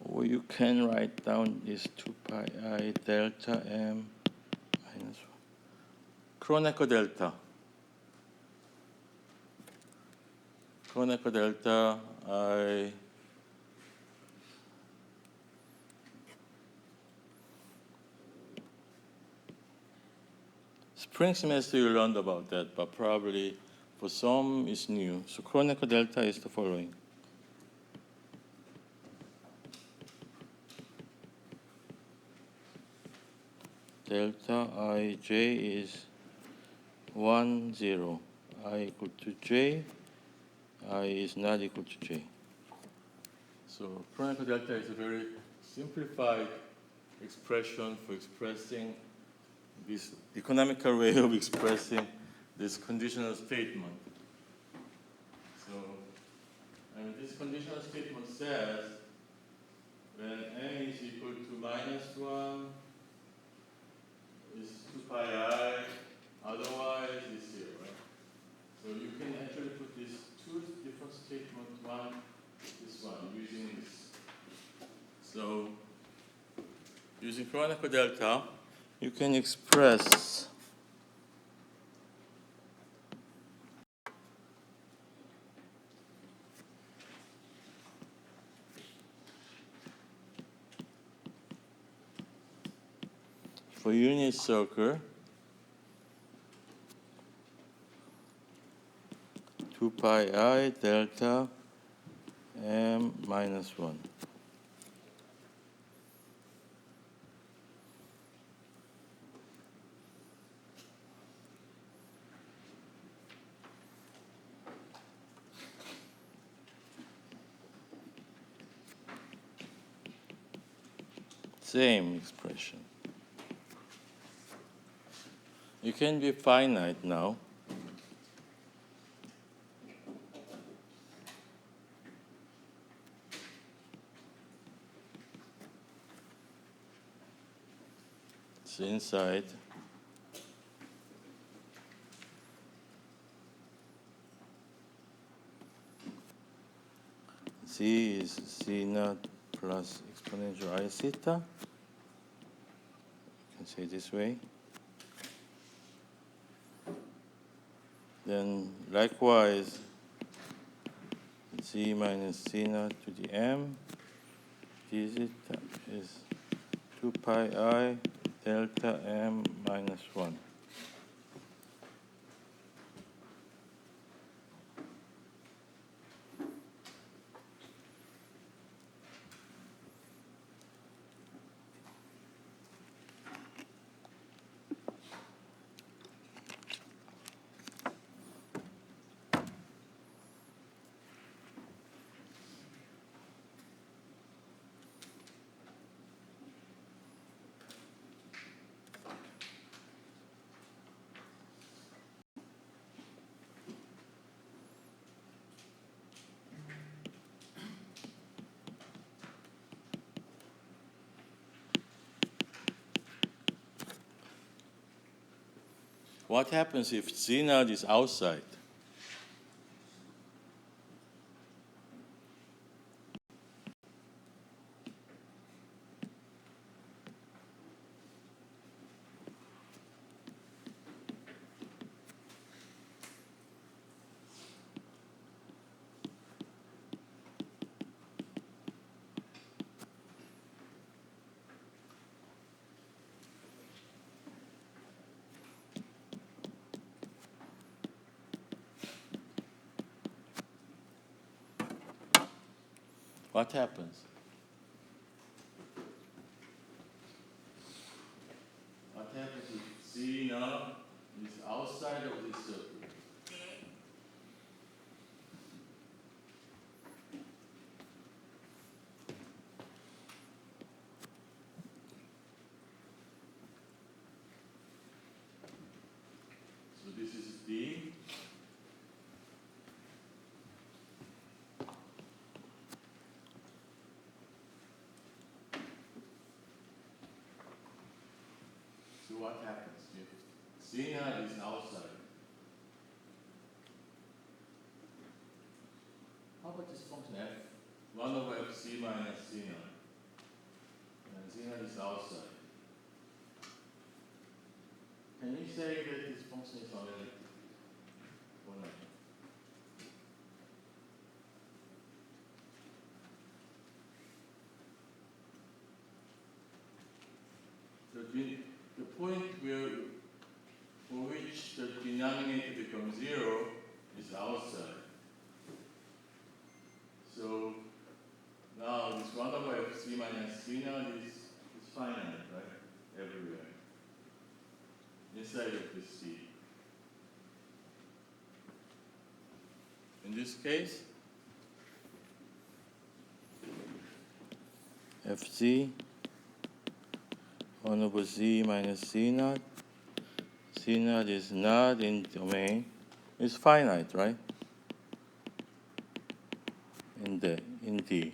Or you can write down this 2 pi I delta m minus 1. Kronecker delta. Kronecker delta I spring semester you learned about that, but probably for some it's new. So Kronecker delta is the following. Delta ij is 1, 0. I equal to j. I is not equal to j. So Kronecker delta is a very simplified expression for expressing this economical way of expressing this conditional statement. So, and this conditional statement says when m is equal to minus 1 is 2 pi I, otherwise it's 0, right? So you can actually put these two different statements, this one, using this. So using Kronecker delta, you can express for unit circle 2 pi I delta m minus 1. Same expression. You can be finite now. It's inside. Z is Z naught plus exponential I theta. You can say it this way. Then likewise, Z minus Z naught to the m d zeta is 2 pi I delta m minus 1. what happens if Z naught is outside? What happens? What happens if Z naught is outside of this circle? So this is D. So what happens if Z naught is outside? How about this function f? 1 over fc minus Z naught. And Z naught is outside. Can you say that this function is analytic? Or not? The point where, for which the denominator becomes 0 is outside. So now this 1 over fc minus C naught is finite, right? Everywhere. Inside of this C. In this case, fc 1 over z minus C naught. C naught is not in domain. It's finite, right? In D.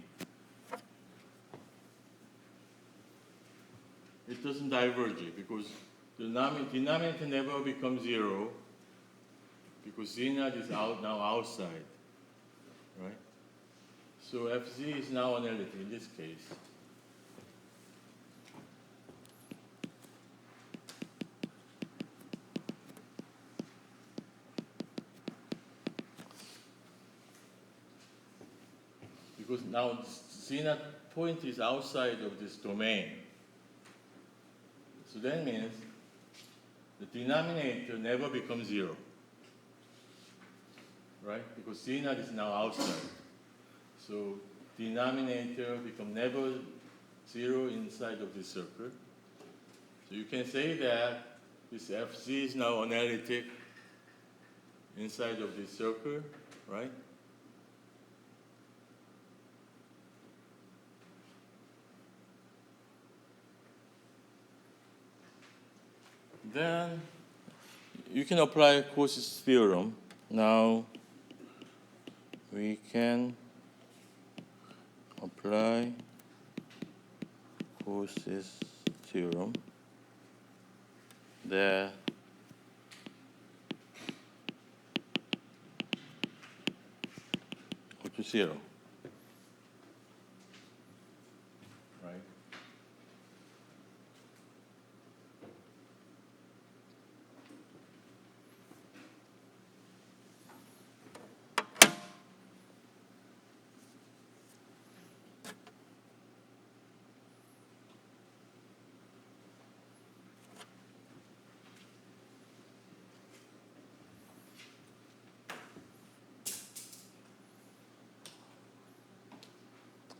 It doesn't diverge because the denominator never becomes 0 because Z naught is now outside, right? So Fz is now analytic in this case. Because now Z naught point is outside of this domain. So that means the denominator never becomes 0, right? Because Z naught is now outside. So denominator becomes never 0 inside of this circle. So you can say that this Fz is now analytic inside of this circle, right? Then you can apply Cauchy's theorem. Now we can apply Cauchy's theorem that go to 0. Right?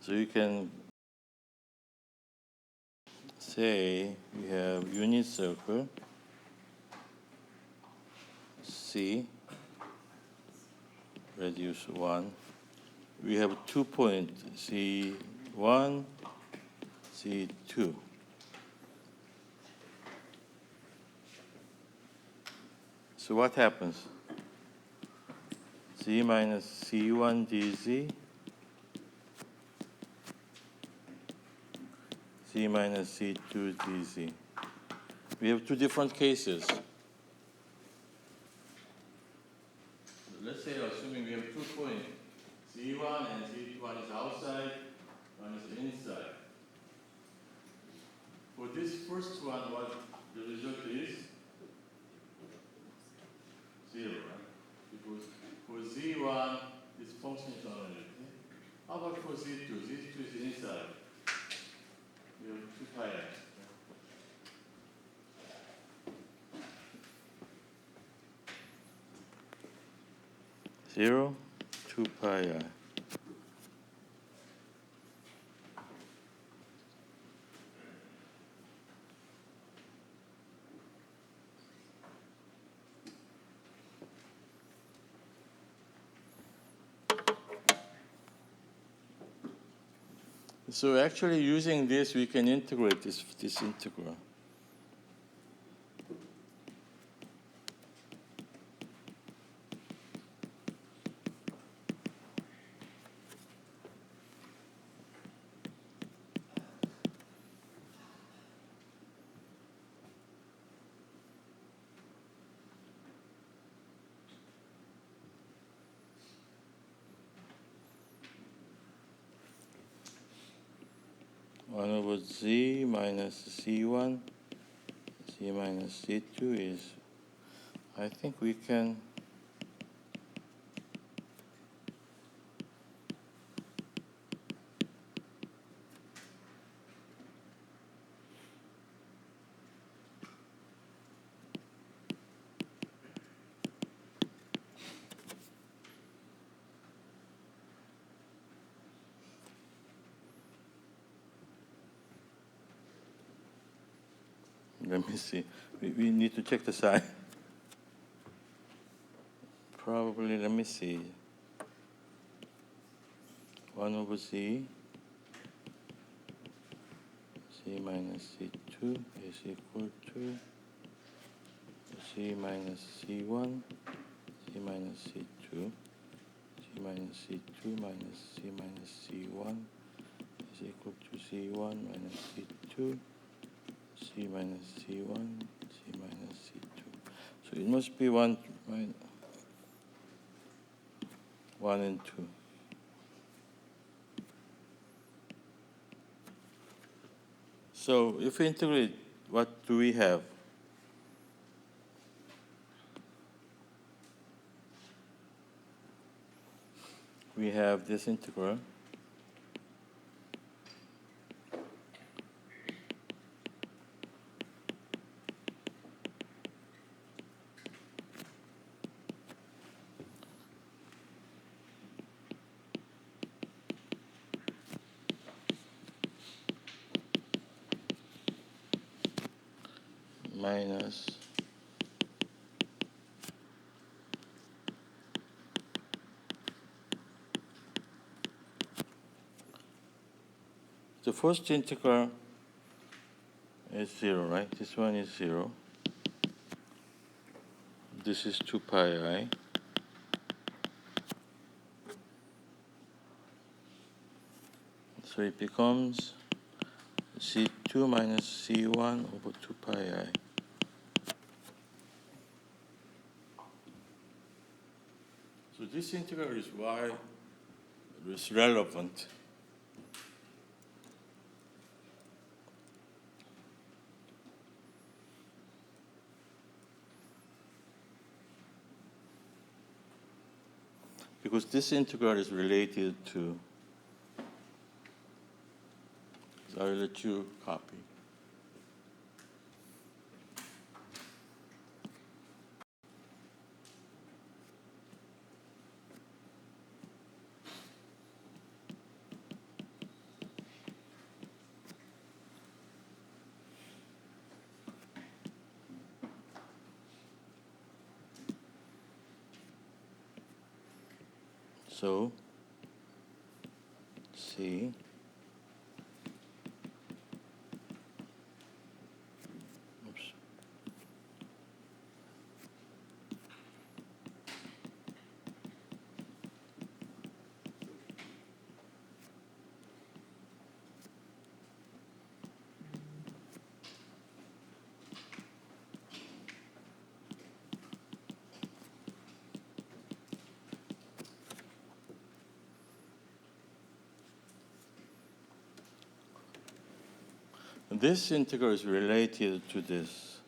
So you can say we have unit circle C radius 1. We have 2 points C1, C2. So what happens? C minus C1 dz, C minus C2 dz. We have two different cases. say, assuming we have 2 points, Z1 and Z2, one is outside, one is inside. For this first one, what the result is? 0, right? Because for Z1, this function is unrelated. How about for Z2? Z2 is inside. We have 2 pi x. 0, 2 pi I. So actually using this, we can integrate this integral. One over z minus c1, z minus c2 is, I think we can let me see. We need to check the sign. Probably, let me see. 1 over z minus c2 is equal to z minus c1, z minus c2, z minus c2 minus z minus c1 is equal to c1 minus c2, c minus c1, c minus c2. So it must be 1, right? 1 and 2. So if we integrate, what do we have? We have this integral. Minus the first integral is 0, right? This one is 0. This is 2 pi I. So it becomes C2 minus C1 over 2 pi I. So this integral is why it is relevant. Because this integral is related to, so I'll let you copy. So, C oops. This integral is related to this.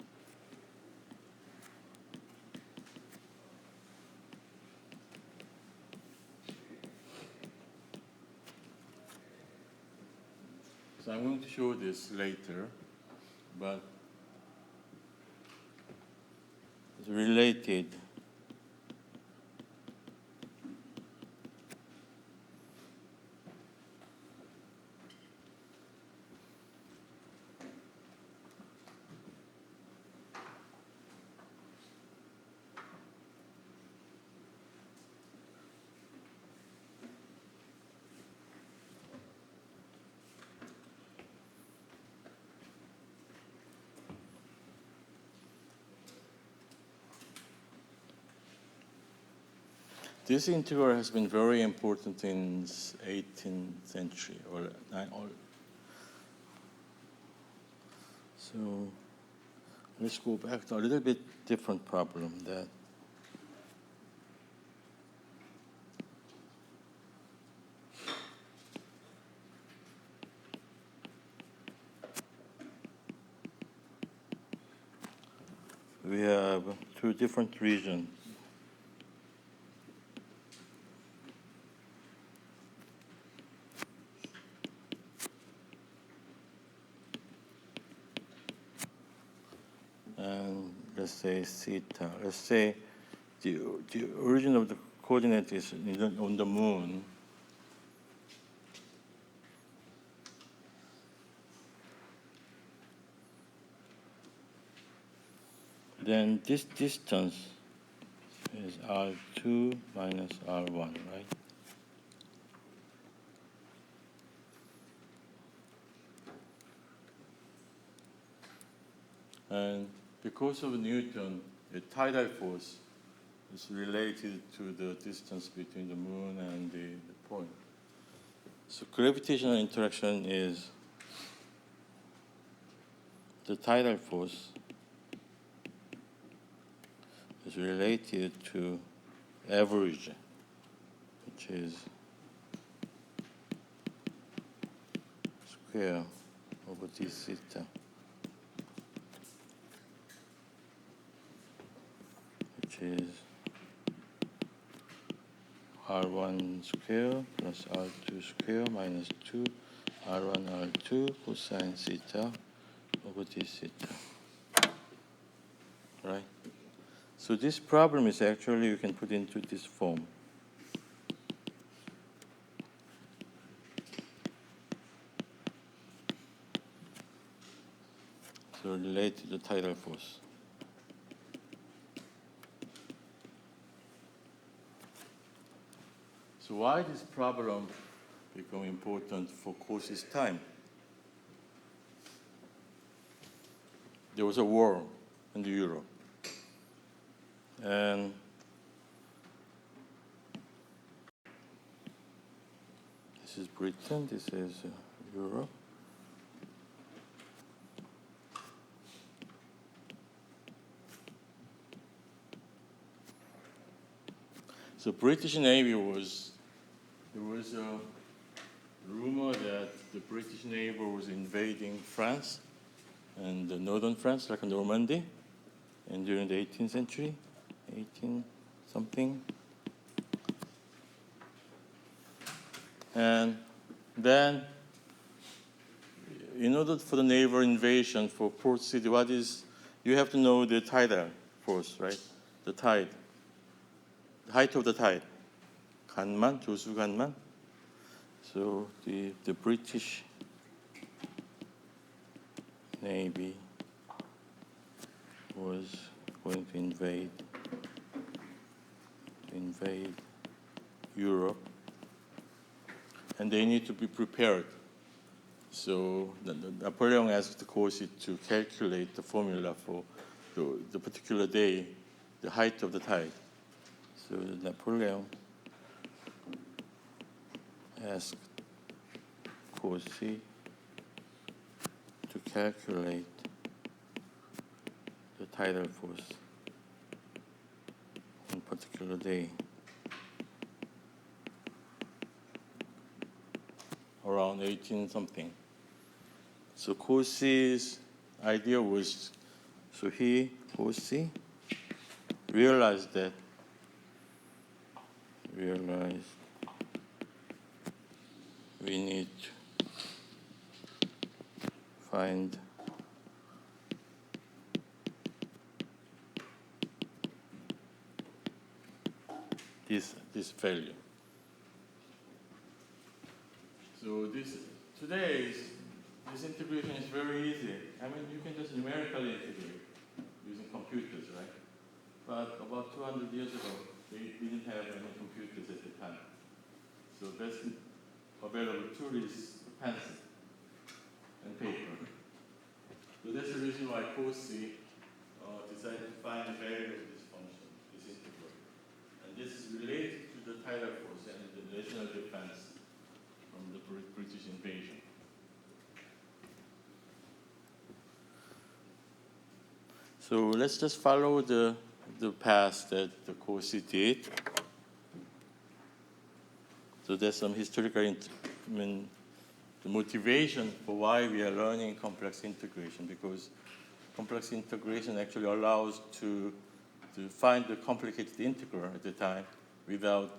So I'm going to show this later, but it's related. This integral has been very important in 18th century so let's go back to a little bit different problem that we have two different regions. And let's say theta. Let's say the origin of the coordinate is on the moon. Then this distance is R2 minus R1, right? And because of Newton, the tidal force is related to the distance between the moon and the point. So gravitational interaction is the tidal force is related to average, which is square over d theta, which is R1 square plus R2 square minus 2 R1 R2 cosine theta over d theta. Right? So this problem is actually you can put into this form. So relate to the tidal force. So why this problem become important for Cauchy's time? There was a war in Europe. And this is Britain, this is Europe. So British Navy there was a rumor that the British Navy was invading France and the northern France, like Normandy, and during the 18th century, 18 something. And then, in order for the naval invasion for port city, you have to know the tidal force, right? The tide, the height of the tide. 간만, 조수간만. So the British Navy was going to invade Europe, and they need to be prepared. So Napoleon asked Cauchy to calculate the formula for the particular day, the height of the tide. So Napoleon asked Cauchy to calculate the tidal force on a particular day around 18 something. So Cauchy's idea was, so he, Cauchy, realized we need to find this value. So this integration is very easy. I mean, you can just numerically integrate using computers, right? But about 200 years ago, they didn't have any computers at the time. So best available tool is pencil and paper. So that's the reason why Cauchy decided to find the value of this function, this integral. And this is related to the tidal force and the national defense from the British invasion. So let's just follow the path that the Cauchy did. So there's some historical, the motivation for why we are learning complex integration, because complex integration actually allows to find the complicated integral at the time without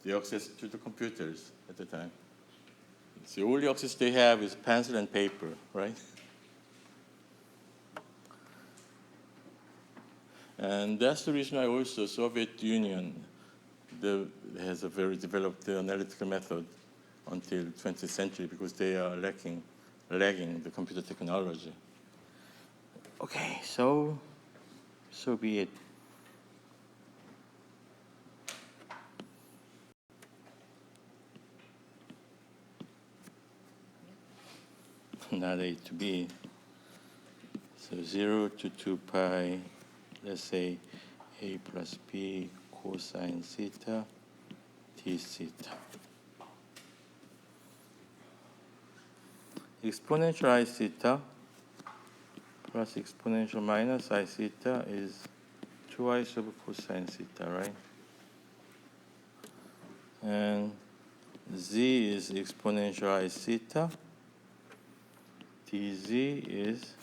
the access to the computers at the time. The only access they have is pencil and paper, right? And that's the reason why also Soviet Union has a very developed analytical method until 20th century, because they are lagging the computer technology. Okay, so be it. Not A to B. So 0 to 2 pi, let's say A plus B cosine theta, T theta. Exponential I theta plus exponential minus I theta is 2i over cosine theta, right? And Z is exponential I theta. dz is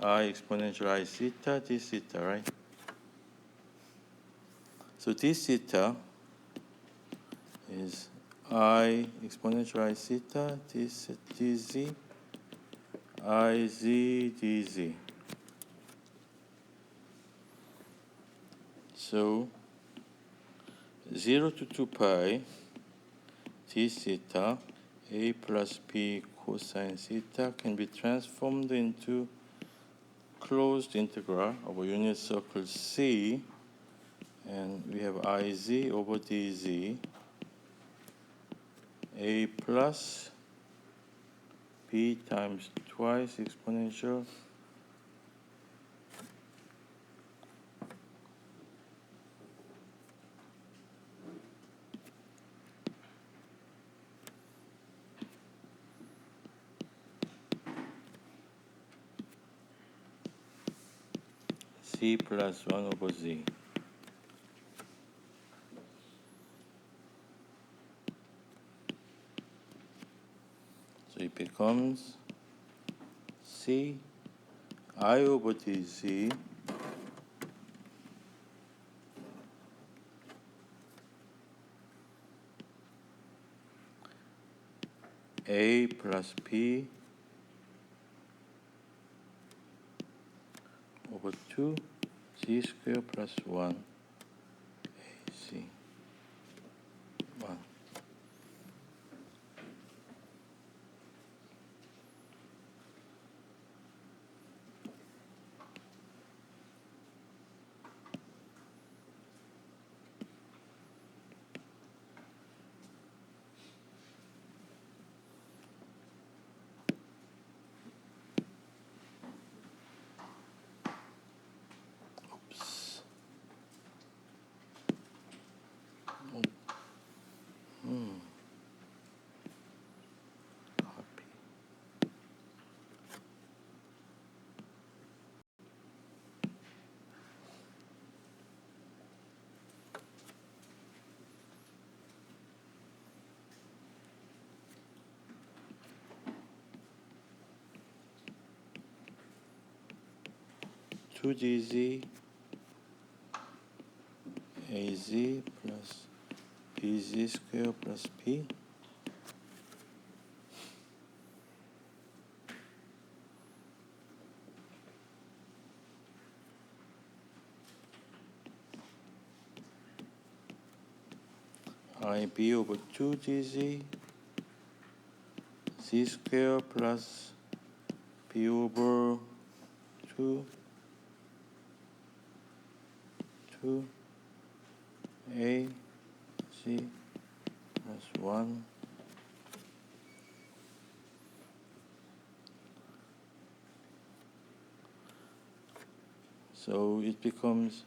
I exponential I theta d theta, right? So d theta is I exponential I theta dz I z dz. So 0 to 2 pi d theta a plus b cosine theta can be transformed into closed integral of a unit circle C, and we have Iz over dz a plus b times twice exponential C plus 1 over Z. So it becomes C I over dz A plus B over 2 Z squared plus 1 AC 1. Oops. 2dz az plus bz square plus p ib over 2dz z square plus p over 2 a z plus 1 so it becomes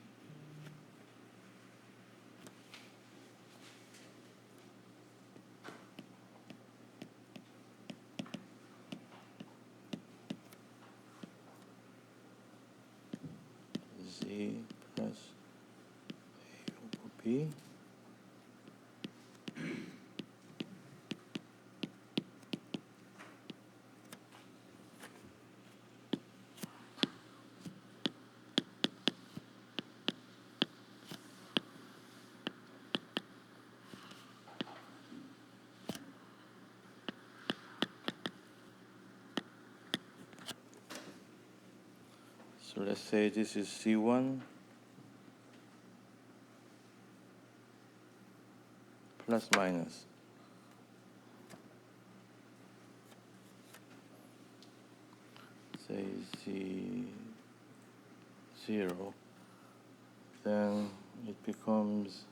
z plus a over b so let's say this is C1 plus minus. Say Z0, then it becomes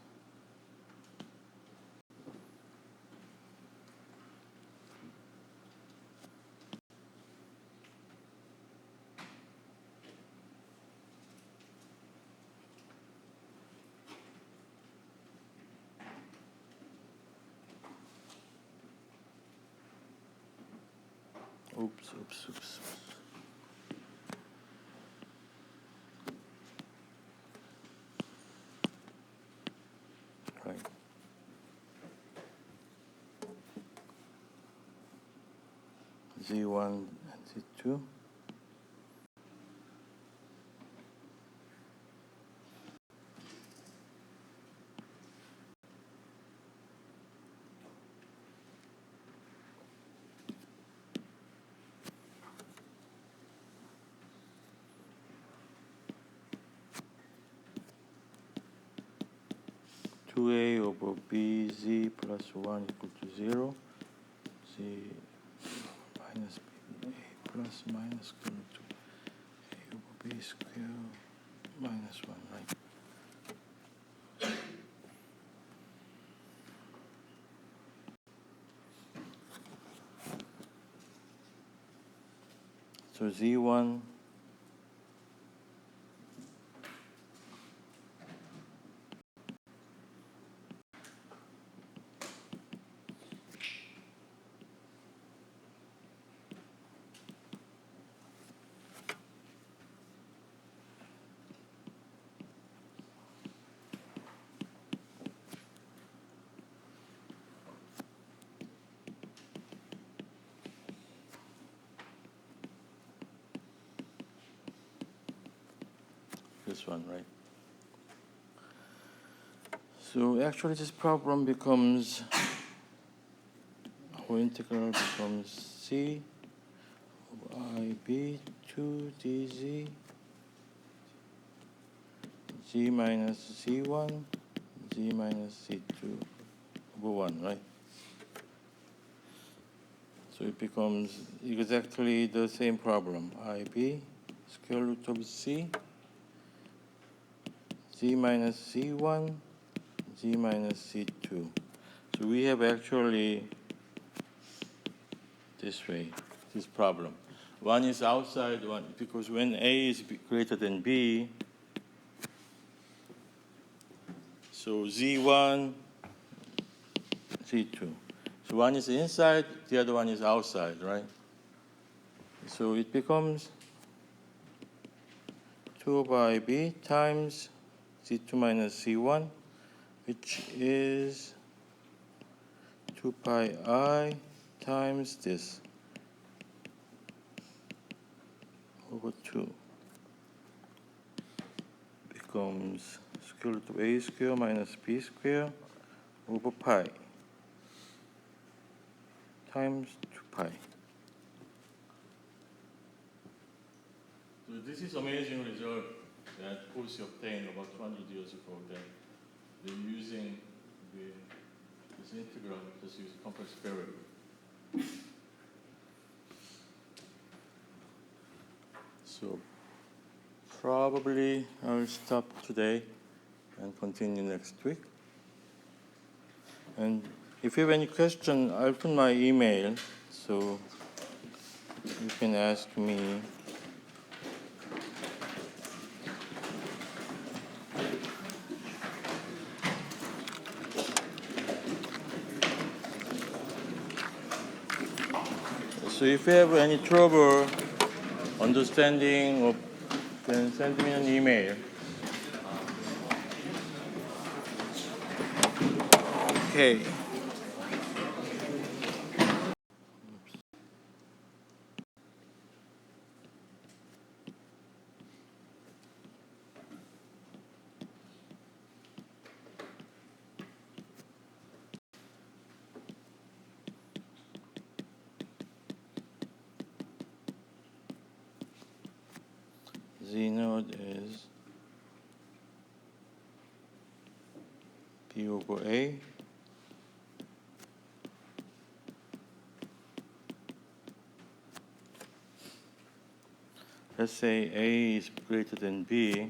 oops. Right. Z1 and Z2. Two a over bz plus 1 equal to 0. Z minus b a plus minus equal to a over b square minus 1, right? So Z1 this one, right? So actually this problem becomes, our integral becomes c over ib 2 dz z minus z1 z minus z2 over 1, right? So it becomes exactly the same problem. ib square root of c z minus c1 z minus c2. So we have actually this way, this problem. One is outside one, because when a is greater than b, so z1, z2. So one is inside, the other one is outside, right? So it becomes 2 over ib times z2 minus c1, which is 2 pi I times this over 2. becomes square root of a square minus b square over pi times 2 pi. So this is amazing result that Cauchy obtained about 200 years ago. That they're using this integral just use complex variable. So probably I'll stop today and continue next week. And if you have any question, I'll put my email, so you can ask me. So if you have any trouble understanding, or then send me an email. Okay. Z node is P over A. Let's say A is greater than B.